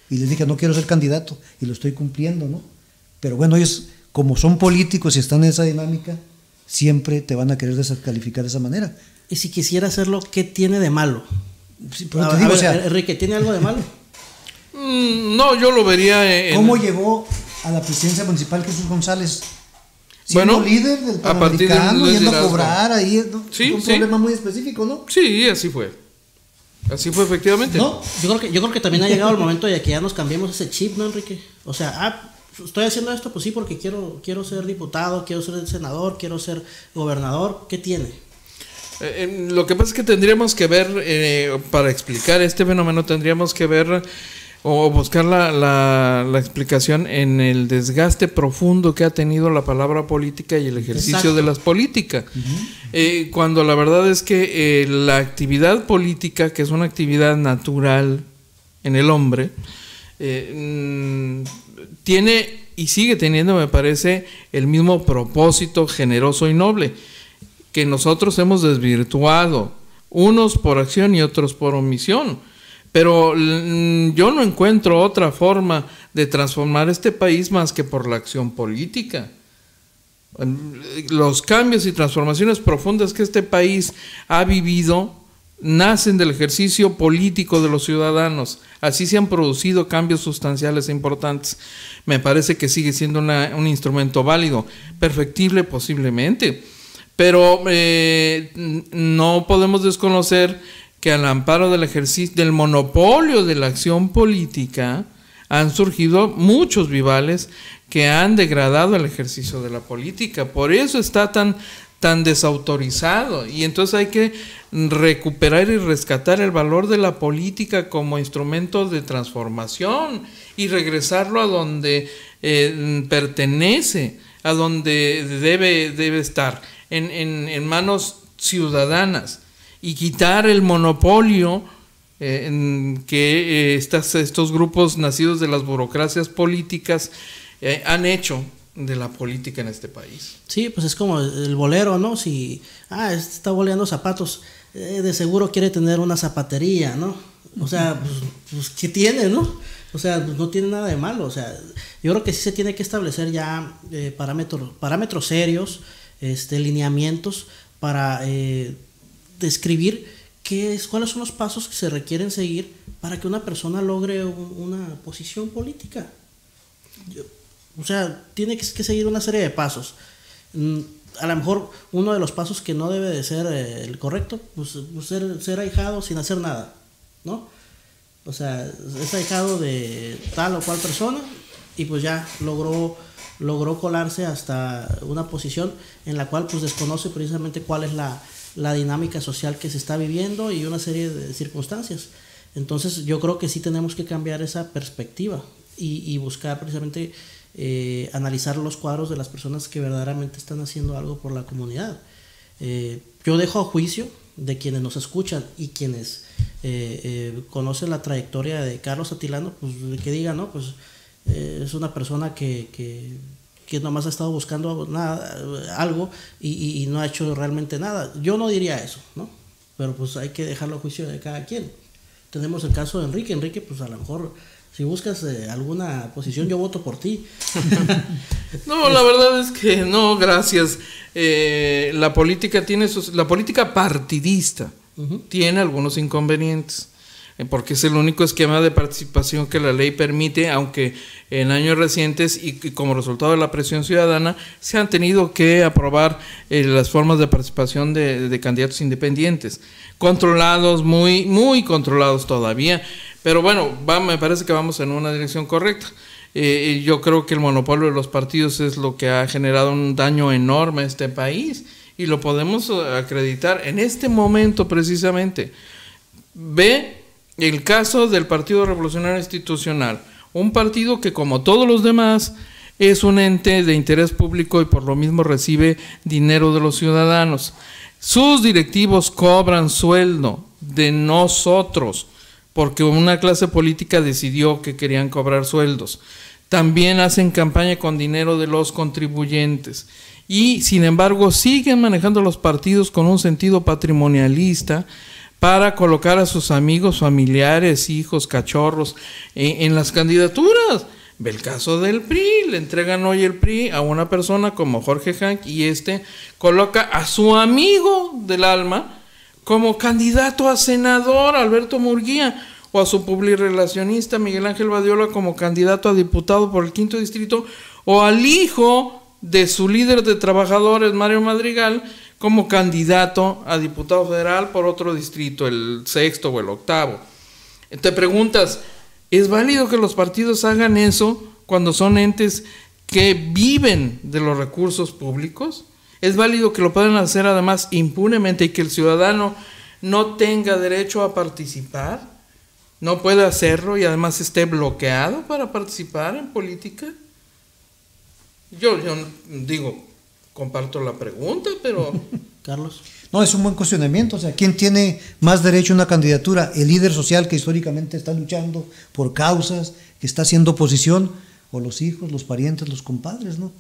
Y les dije, no quiero ser candidato, y lo estoy cumpliendo, ¿no? Pero bueno, ellos, como son políticos y están en esa dinámica, siempre te van a querer descalificar de esa manera. Y si quisiera hacerlo, ¿qué tiene de malo? Sí, pero te digo, o sea, Enrique, ¿tiene algo de malo? No, yo lo vería en... ¿Cómo llegó a la presidencia municipal Jesús González? Siendo líder del Panamericano, yendo a cobrar ahí, ¿no? Sí, un problema muy específico, ¿no? Sí, así fue. Así fue, efectivamente. No, yo creo que también ha llegado el momento de que ya nos cambiemos ese chip, ¿no, Enrique? O sea, estoy haciendo esto, pues sí, porque quiero ser diputado, quiero ser senador, quiero ser gobernador. ¿Qué tiene? Lo que pasa es que tendríamos que ver, para explicar este fenómeno, tendríamos que ver o buscar la explicación en el desgaste profundo que ha tenido la palabra política y el ejercicio Exacto. de las políticas. Cuando la verdad es que la actividad política, que es una actividad natural en el hombre, tiene y sigue teniendo, me parece, el mismo propósito generoso y noble, que nosotros hemos desvirtuado, unos por acción y otros por omisión. Pero yo no encuentro otra forma de transformar este país más que por la acción política. Los cambios y transformaciones profundas que este país ha vivido nacen del ejercicio político de los ciudadanos. Así se han producido cambios sustanciales e importantes. Me parece que sigue siendo un instrumento válido, perfectible posiblemente, pero no podemos desconocer que al amparo del ejercicio del monopolio de la acción política han surgido muchos vivales que han degradado el ejercicio de la política. Por eso está tan desautorizado, y entonces hay que recuperar y rescatar el valor de la política como instrumento de transformación y regresarlo a donde pertenece, a donde debe estar, en manos ciudadanas, y quitar el monopolio que estos grupos nacidos de las burocracias políticas han hecho de la política en este país. Sí, pues es como el bolero, ¿no? Si está boleando zapatos, de seguro quiere tener una zapatería, ¿no? O sea, pues ¿qué tiene, no? O sea, no tiene nada de malo. O sea, yo creo que sí se tiene que establecer ya parámetros serios, lineamientos para describir cuáles son los pasos que se requieren seguir para que una persona logre una posición política. O sea, tiene que seguir una serie de pasos. A lo mejor uno de los pasos que no debe de ser el correcto, pues ser ahijado sin hacer nada, ¿no? O sea, es ahijado de tal o cual persona y pues ya logró colarse hasta una posición en la cual pues desconoce precisamente cuál es la dinámica social que se está viviendo y una serie de circunstancias. Entonces yo creo que sí tenemos que cambiar esa perspectiva y buscar precisamente analizar los cuadros de las personas que verdaderamente están haciendo algo por la comunidad. Yo dejo a juicio de quienes nos escuchan y quienes conocen la trayectoria de Carlos Atilano, pues que digan, ¿no? Pues es una persona que nomás ha estado buscando algo y no ha hecho realmente nada. Yo no diría eso, ¿no? Pero pues hay que dejarlo a juicio de cada quien. Tenemos el caso de Enrique. Enrique, pues a lo mejor si buscas alguna posición, yo voto por ti. No, la verdad es que no, gracias. La política la política partidista tiene algunos inconvenientes, porque es el único esquema de participación que la ley permite, aunque en años recientes y como resultado de la presión ciudadana se han tenido que aprobar las formas de participación de candidatos independientes, controlados, muy, muy controlados todavía. Pero bueno, me parece que vamos en una dirección correcta. Yo creo que el monopolio de los partidos es lo que ha generado un daño enorme a este país y lo podemos acreditar en este momento precisamente. Ve el caso del Partido Revolucionario Institucional, un partido que como todos los demás es un ente de interés público y por lo mismo recibe dinero de los ciudadanos. Sus directivos cobran sueldo de nosotros, porque una clase política decidió que querían cobrar sueldos. También hacen campaña con dinero de los contribuyentes. Y, sin embargo, siguen manejando los partidos con un sentido patrimonialista para colocar a sus amigos, familiares, hijos, cachorros en las candidaturas. Ve el caso del PRI, le entregan hoy el PRI a una persona como Jorge Hank y coloca a su amigo del alma como candidato a senador, Alberto Murguía, o a su publirelacionista Miguel Ángel Badiola como candidato a diputado por el 5º distrito, o al hijo de su líder de trabajadores, Mario Madrigal, como candidato a diputado federal por otro distrito, el 6º o el 8º. Te preguntas, ¿es válido que los partidos hagan eso cuando son entes que viven de los recursos públicos? ¿Es válido que lo puedan hacer además impunemente y que el ciudadano no tenga derecho a participar? ¿No puede hacerlo y además esté bloqueado para participar en política? Yo digo, comparto la pregunta, pero... Carlos. No, es un buen cuestionamiento. O sea, ¿quién tiene más derecho a una candidatura? ¿El líder social que históricamente está luchando por causas, que está haciendo oposición? ¿O los hijos, los parientes, los compadres, ¿no?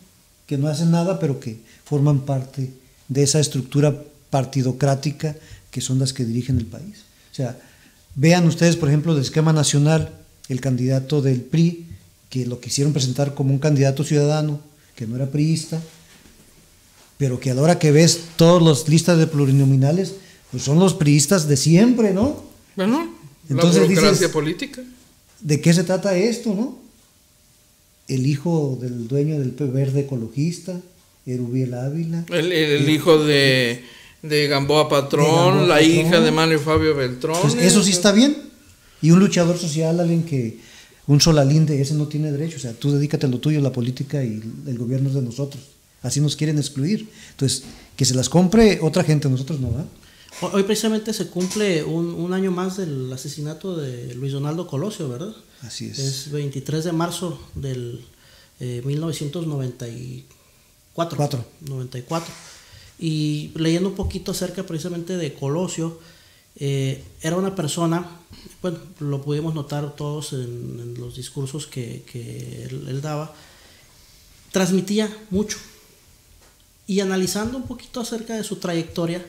Que no hacen nada, pero que forman parte de esa estructura partidocrática que son las que dirigen el país. O sea, vean ustedes, por ejemplo, del esquema nacional, el candidato del PRI, que lo quisieron presentar como un candidato ciudadano, que no era priista, pero que a la hora que ves todas las listas de plurinominales, pues son los priistas de siempre, ¿no? Bueno, entonces la burocracia dices, política. ¿De qué se trata esto, no? El hijo del dueño del Verde Ecologista, Erubiel Ávila. El hijo de Gamboa Patrón, la hija de Manuel Fabio Beltrón. Entonces, eso sí está bien. Y un luchador social, alguien que, un solalín de ese no tiene derecho. O sea, tú dedícate a lo tuyo, la política y el gobierno es de nosotros. Así nos quieren excluir. Entonces, que se las compre otra gente, nosotros no, ¿verdad? Hoy precisamente se cumple un año más del asesinato de Luis Donaldo Colosio, ¿verdad? Así es. Es 23 de marzo del 1994. 94. Y leyendo un poquito acerca precisamente de Colosio, era una persona, bueno, lo pudimos notar todos en los discursos que él daba, transmitía mucho. Y analizando un poquito acerca de su trayectoria,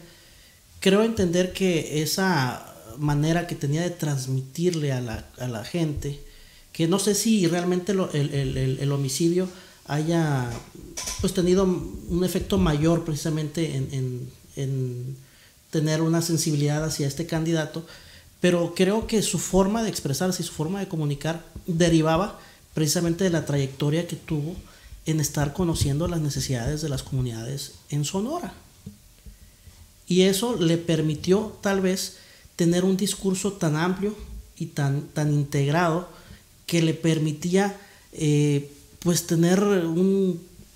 creo entender que esa manera que tenía de transmitirle a la gente, que no sé si realmente el homicidio haya pues tenido un efecto mayor precisamente en tener una sensibilidad hacia este candidato, pero creo que su forma de expresarse y su forma de comunicar derivaba precisamente de la trayectoria que tuvo en estar conociendo las necesidades de las comunidades en Sonora. Y eso le permitió tal vez tener un discurso tan amplio y tan integrado que le permitía pues tener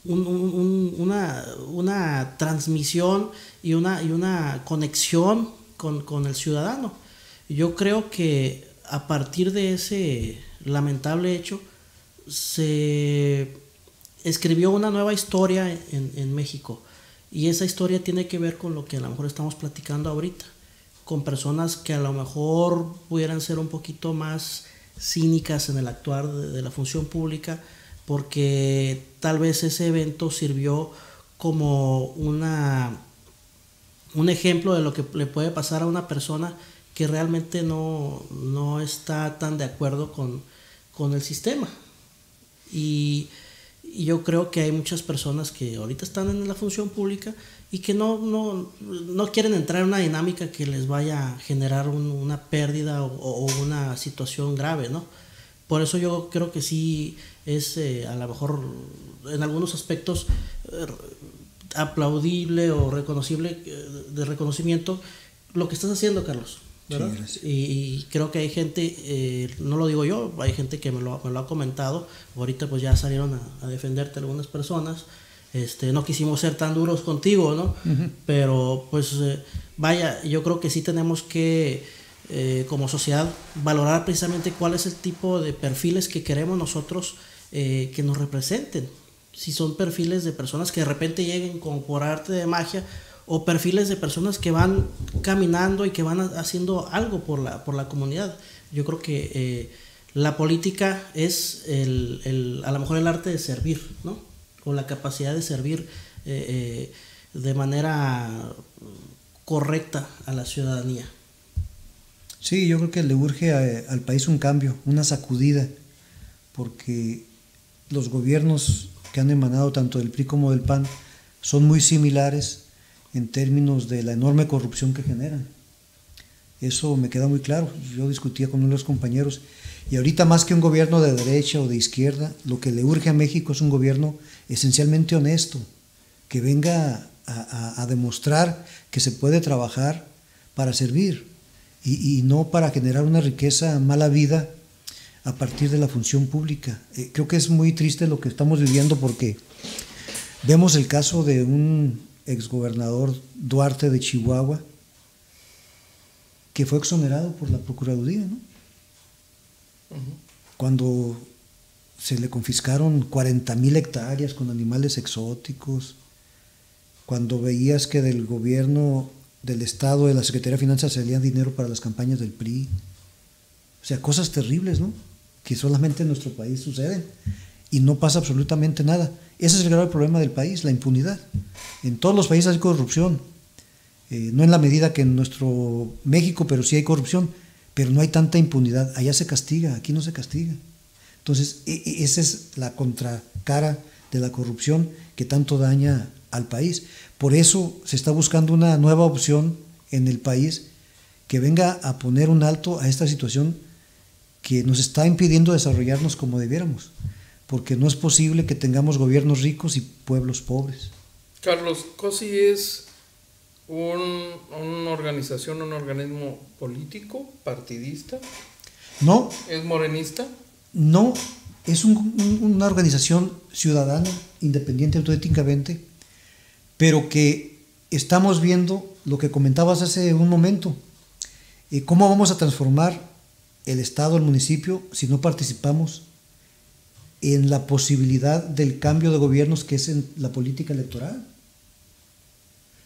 una transmisión y una conexión con el ciudadano. Yo creo que a partir de ese lamentable hecho se escribió una nueva historia en México, y esa historia tiene que ver con lo que a lo mejor estamos platicando ahorita, con personas que a lo mejor pudieran ser un poquito más cínicas en el actuar de la función pública, porque tal vez ese evento sirvió como un ejemplo de lo que le puede pasar a una persona que realmente no está tan de acuerdo con el sistema. Y yo creo que hay muchas personas que ahorita están en la función pública y que no quieren entrar en una dinámica que les vaya a generar una pérdida o una situación grave, ¿no? Por eso yo creo que sí es a lo mejor en algunos aspectos aplaudible o reconocible, de reconocimiento, lo que estás haciendo, Carlos, ¿verdad? Sí, y creo que hay gente, no lo digo yo, hay gente que me lo ha comentado. Ahorita pues ya salieron a defenderte algunas personas. No quisimos ser tan duros contigo, ¿no? Uh-huh. Pero pues vaya, yo creo que sí tenemos que como sociedad valorar precisamente cuál es el tipo de perfiles que queremos nosotros que nos representen. Si son perfiles de personas que de repente lleguen como por arte de magia, o perfiles de personas que van caminando y que van haciendo algo por la comunidad. Yo creo que la política es a lo mejor el arte de servir, ¿no? O la capacidad de servir de manera correcta a la ciudadanía. Sí, yo creo que le urge al país un cambio, una sacudida, porque los gobiernos que han emanado tanto del PRI como del PAN son muy similares en términos de la enorme corrupción que generan. Eso me queda muy claro. Yo discutía con uno de los compañeros, y ahorita más que un gobierno de derecha o de izquierda, lo que le urge a México es un gobierno esencialmente honesto, que venga a demostrar que se puede trabajar para servir y no para generar una riqueza mala vida a partir de la función pública. Creo que es muy triste lo que estamos viviendo, porque vemos el caso de un exgobernador Duarte de Chihuahua, que fue exonerado por la Procuraduría, ¿no? Uh-huh. Cuando se le confiscaron 40,000 hectáreas con animales exóticos, cuando veías que del gobierno del Estado, de la Secretaría de Finanzas, salía dinero para las campañas del PRI. O sea, cosas terribles, ¿no? Que solamente en nuestro país suceden y no pasa absolutamente nada. Ese es el grave problema del país, la impunidad. En todos los países hay corrupción, no en la medida que en nuestro México, pero sí hay corrupción, pero no hay tanta impunidad. Allá se castiga, aquí no se castiga. Entonces, esa es la contracara de la corrupción que tanto daña al país. Por eso se está buscando una nueva opción en el país que venga a poner un alto a esta situación que nos está impidiendo desarrollarnos como debiéramos, porque no es posible que tengamos gobiernos ricos y pueblos pobres. Carlos, ¿COSI es una organización, un organismo político, partidista? No. ¿Es morenista? No, es una organización ciudadana, independiente autoéticamente, pero que estamos viendo lo que comentabas hace un momento. ¿Cómo vamos a transformar el Estado, el municipio, si no participamos en la posibilidad del cambio de gobiernos que es en la política electoral?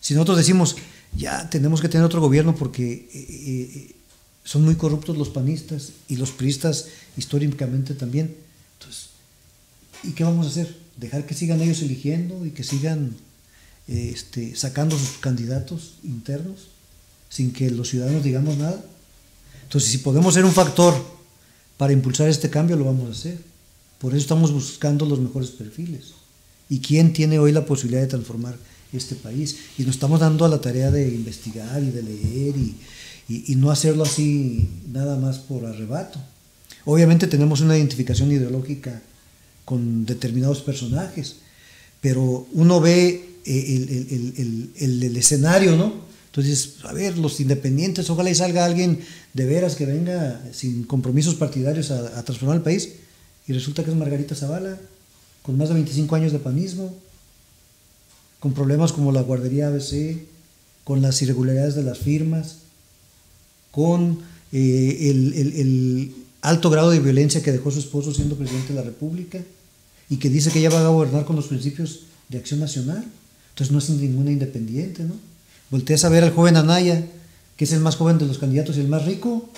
Si nosotros decimos, ya tenemos que tener otro gobierno porque son muy corruptos los panistas y los priistas históricamente también, entonces, ¿y qué vamos a hacer? ¿Dejar que sigan ellos eligiendo y que sigan sacando sus candidatos internos sin que los ciudadanos digamos nada? Entonces, si podemos ser un factor para impulsar este cambio lo vamos a hacer. Por eso estamos buscando los mejores perfiles. ¿Y quién tiene hoy la posibilidad de transformar este país? Y nos estamos dando a la tarea de investigar y de leer y no hacerlo así nada más por arrebato. Obviamente tenemos una identificación ideológica con determinados personajes, pero uno ve el escenario, ¿no? Entonces, a ver, los independientes, ojalá y salga alguien de veras que venga sin compromisos partidarios a transformar el país, y resulta que es Margarita Zavala, con más de 25 años de panismo, con problemas como la guardería ABC, con las irregularidades de las firmas, con el alto grado de violencia que dejó su esposo siendo presidente de la República, y que dice que ella va a gobernar con los principios de Acción Nacional. Entonces no es ninguna independiente, ¿no? Volteas a ver al joven Anaya, que es el más joven de los candidatos y el más rico,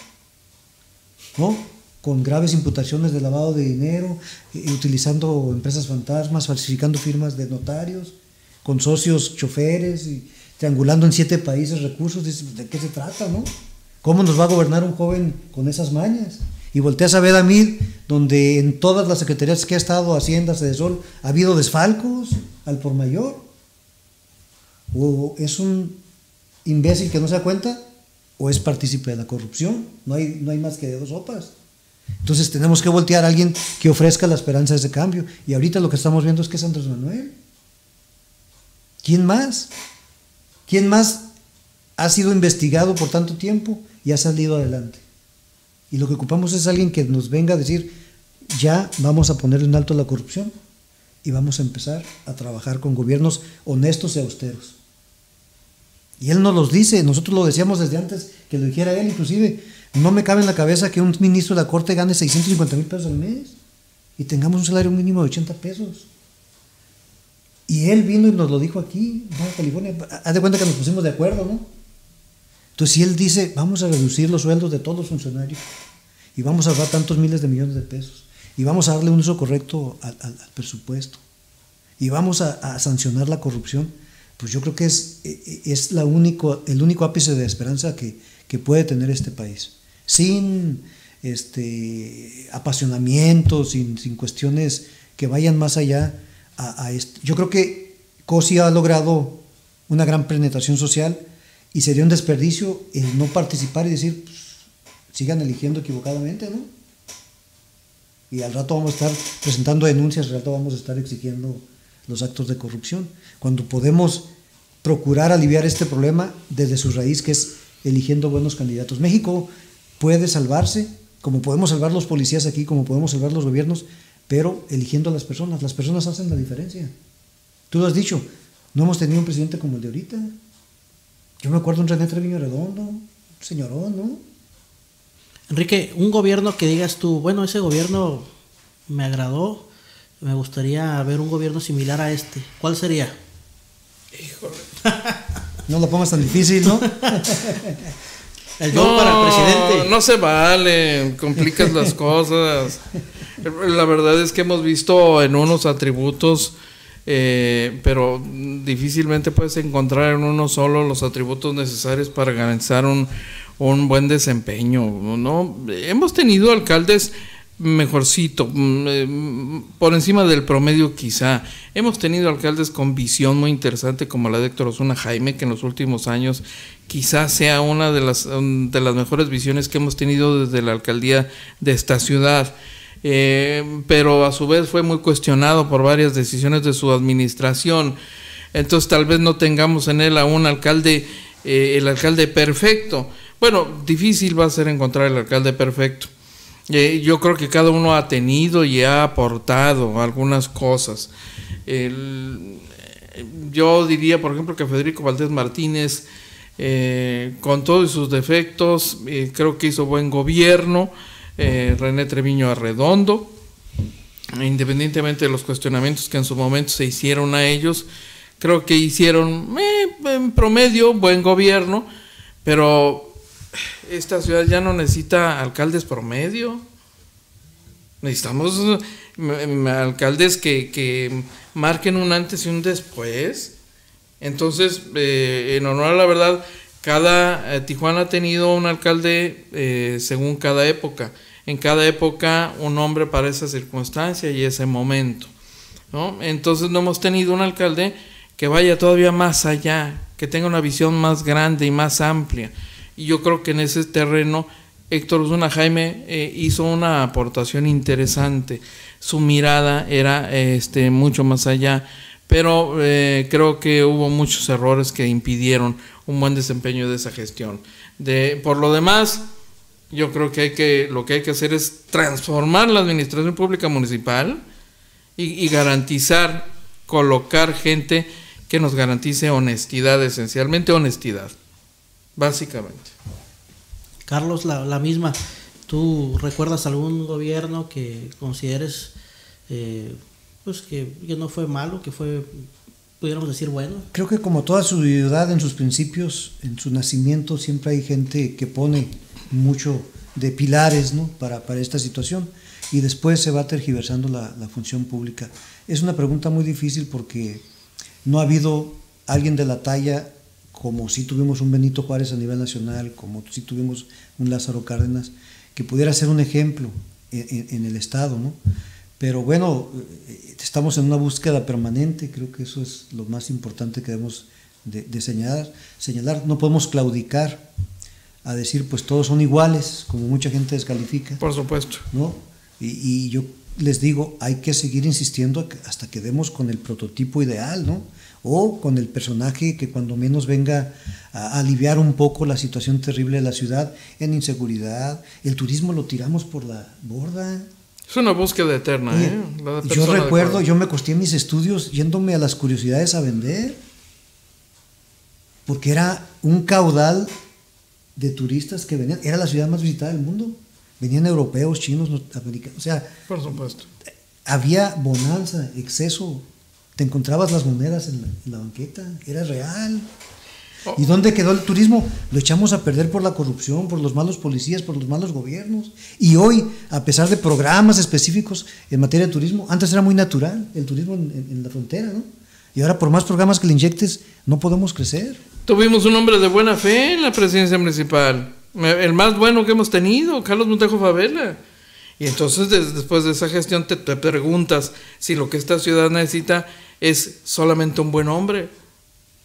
¿no? Con graves imputaciones de lavado de dinero, utilizando empresas fantasmas, falsificando firmas de notarios, con socios choferes y triangulando en 7 países recursos. Dices, ¿de qué se trata, no? ¿Cómo nos va a gobernar un joven con esas mañas? Y volteas a ver a Mid, donde en todas las secretarías que ha estado, Hacienda, Sedesol, ha habido desfalcos al por mayor. O es un imbécil que no se da cuenta, o es partícipe de la corrupción. No hay más que de dos sopas. Entonces tenemos que voltear a alguien que ofrezca la esperanza de ese cambio. Y ahorita lo que estamos viendo es que es Andrés Manuel. ¿Quién más? ¿Quién más ha sido investigado por tanto tiempo y ha salido adelante? Y lo que ocupamos es alguien que nos venga a decir, ya vamos a ponerle un alto a la corrupción y vamos a empezar a trabajar con gobiernos honestos y austeros. Y él nos los dice, nosotros lo decíamos desde antes que lo dijera él, inclusive no me cabe en la cabeza que un ministro de la Corte gane 650,000 pesos al mes y tengamos un salario mínimo de 80 pesos. Y él vino y nos lo dijo aquí, en Baja California. Haz de cuenta que nos pusimos de acuerdo, ¿no? Entonces, si él dice, vamos a reducir los sueldos de todos los funcionarios y vamos a ahorrar tantos miles de millones de pesos y vamos a darle un uso correcto al presupuesto y vamos a sancionar la corrupción, pues yo creo que es el único ápice de esperanza que puede tener este país. Sin apasionamientos, sin cuestiones que vayan más allá a esto. Yo creo que COSI ha logrado una gran penetración social y sería un desperdicio el no participar y decir, pues, sigan eligiendo equivocadamente, ¿no? Y al rato vamos a estar presentando denuncias, al rato vamos a estar exigiendo los actos de corrupción, cuando podemos procurar aliviar este problema desde su raíz, que es eligiendo buenos candidatos. México puede salvarse, como podemos salvar los policías aquí, como podemos salvar los gobiernos, pero eligiendo a las personas. Las personas hacen la diferencia. Tú lo has dicho, no hemos tenido un presidente como el de ahorita. Yo me acuerdo de un René Treviño Redondo, un señorón, ¿no? Enrique, un gobierno que digas tú, bueno, ese gobierno me agradó, me gustaría ver un gobierno similar a este. ¿Cuál sería? Híjole. No lo pongas tan difícil, ¿no? El yo para el presidente. No se vale, complicas las cosas. La verdad es que hemos visto en unos atributos, pero difícilmente puedes encontrar en uno solo los atributos necesarios para garantizar un buen desempeño, ¿no? Hemos tenido alcaldes mejorcito, por encima del promedio quizá. Hemos tenido alcaldes con visión muy interesante como la de Héctor Osuna Jaime, que en los últimos años quizás sea una de las mejores visiones que hemos tenido desde la alcaldía de esta ciudad, pero a su vez fue muy cuestionado por varias decisiones de su administración. Entonces tal vez no tengamos en él a un alcalde, el alcalde perfecto. Bueno, difícil va a ser encontrar el alcalde perfecto. Yo creo que cada uno ha tenido y ha aportado algunas cosas. Yo diría, por ejemplo, que Federico Valdés Martínez, con todos sus defectos, creo que hizo buen gobierno. René Treviño Arredondo, independientemente de los cuestionamientos que en su momento se hicieron a ellos, creo que hicieron en promedio buen gobierno, pero esta ciudad ya no necesita alcaldes promedio. Necesitamos alcaldes que marquen un antes y un después. Entonces, en honor a la verdad, Tijuana ha tenido un alcalde según cada época. en cada época un hombre para esa circunstancia y ese momento, ¿no? Entonces no hemos tenido un alcalde que vaya todavía más allá, que tenga una visión más grande y más amplia. Y yo creo que en ese terreno Héctor Osuna Jaime hizo una aportación interesante. Su mirada era mucho más allá, pero creo que hubo muchos errores que impidieron un buen desempeño de esa gestión. Por lo demás, yo creo que lo que hay que hacer es transformar la administración pública municipal y garantizar, colocar gente que nos garantice honestidad, esencialmente honestidad, básicamente. Carlos, la misma. ¿Tú recuerdas algún gobierno que consideres pues que no fue malo, que fue, pudiéramos decir, bueno? Creo que como toda ciudad en sus principios, en su nacimiento, siempre hay gente que pone mucho de pilares, ¿no?, para esta situación, y después se va tergiversando la función pública. Es una pregunta muy difícil porque no ha habido alguien de la talla, como si tuvimos un Benito Juárez a nivel nacional, como si tuvimos un Lázaro Cárdenas, que pudiera ser un ejemplo en el Estado, ¿no? Pero bueno, estamos en una búsqueda permanente, creo que eso es lo más importante que debemos de señalar. No podemos claudicar a decir, pues todos son iguales, como mucha gente descalifica. Por supuesto. ¿No? Y yo les digo, hay que seguir insistiendo hasta que demos con el prototipo ideal, ¿no? O con el personaje que cuando menos venga a aliviar un poco la situación terrible de la ciudad en inseguridad. El turismo lo tiramos por la borda. Es una búsqueda eterna, Yo recuerdo, yo me costé mis estudios yéndome a las curiosidades a vender, porque era un caudal de turistas que venían, era la ciudad más visitada del mundo. Venían europeos, chinos, norteamericanos, o sea, por supuesto, había bonanza, exceso. Te encontrabas las monedas en la banqueta, era real. ¿Y dónde quedó el turismo? Lo echamos a perder por la corrupción, por los malos policías, por los malos gobiernos. Y hoy, a pesar de programas específicos en materia de turismo, antes era muy natural el turismo en la frontera, ¿no? Y ahora, por más programas que le inyectes, no podemos crecer. Tuvimos un hombre de buena fe en la presidencia municipal, el más bueno que hemos tenido, Carlos Montejo Favela. Y entonces, después de esa gestión, te preguntas si lo que esta ciudad necesita es solamente un buen hombre,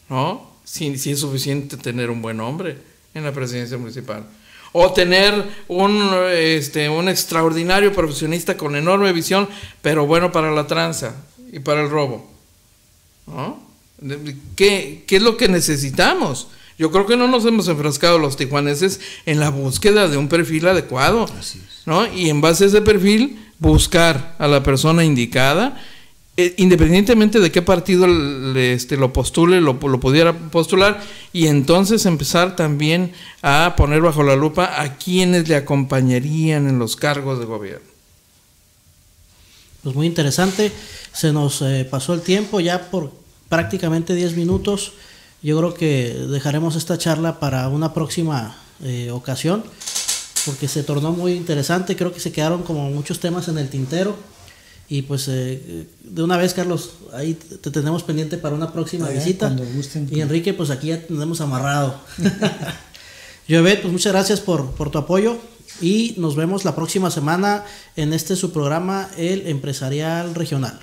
¿no? Si es suficiente tener un buen hombre en la presidencia municipal. O tener un extraordinario profesionista con enorme visión, pero bueno para la tranza y para el robo, ¿no? ¿Qué es lo que necesitamos? Yo creo que no nos hemos enfrascado los tijuaneses en la búsqueda de un perfil adecuado, ¿no? Y en base a ese perfil, buscar a la persona indicada, independientemente de qué partido lo postule, lo pudiera postular, y entonces empezar también a poner bajo la lupa a quienes le acompañarían en los cargos de gobierno. Pues muy interesante, se nos pasó el tiempo ya por prácticamente 10 minutos. Yo creo que dejaremos esta charla para una próxima ocasión, porque se tornó muy interesante. Creo que se quedaron como muchos temas en el tintero. Y pues de una vez, Carlos, ahí te tenemos pendiente para una próxima visita. Cuando gusten. Y Enrique, pues aquí ya tenemos amarrado. Jovet, pues muchas gracias por tu apoyo. Y nos vemos la próxima semana en su programa, El Empresarial Regional.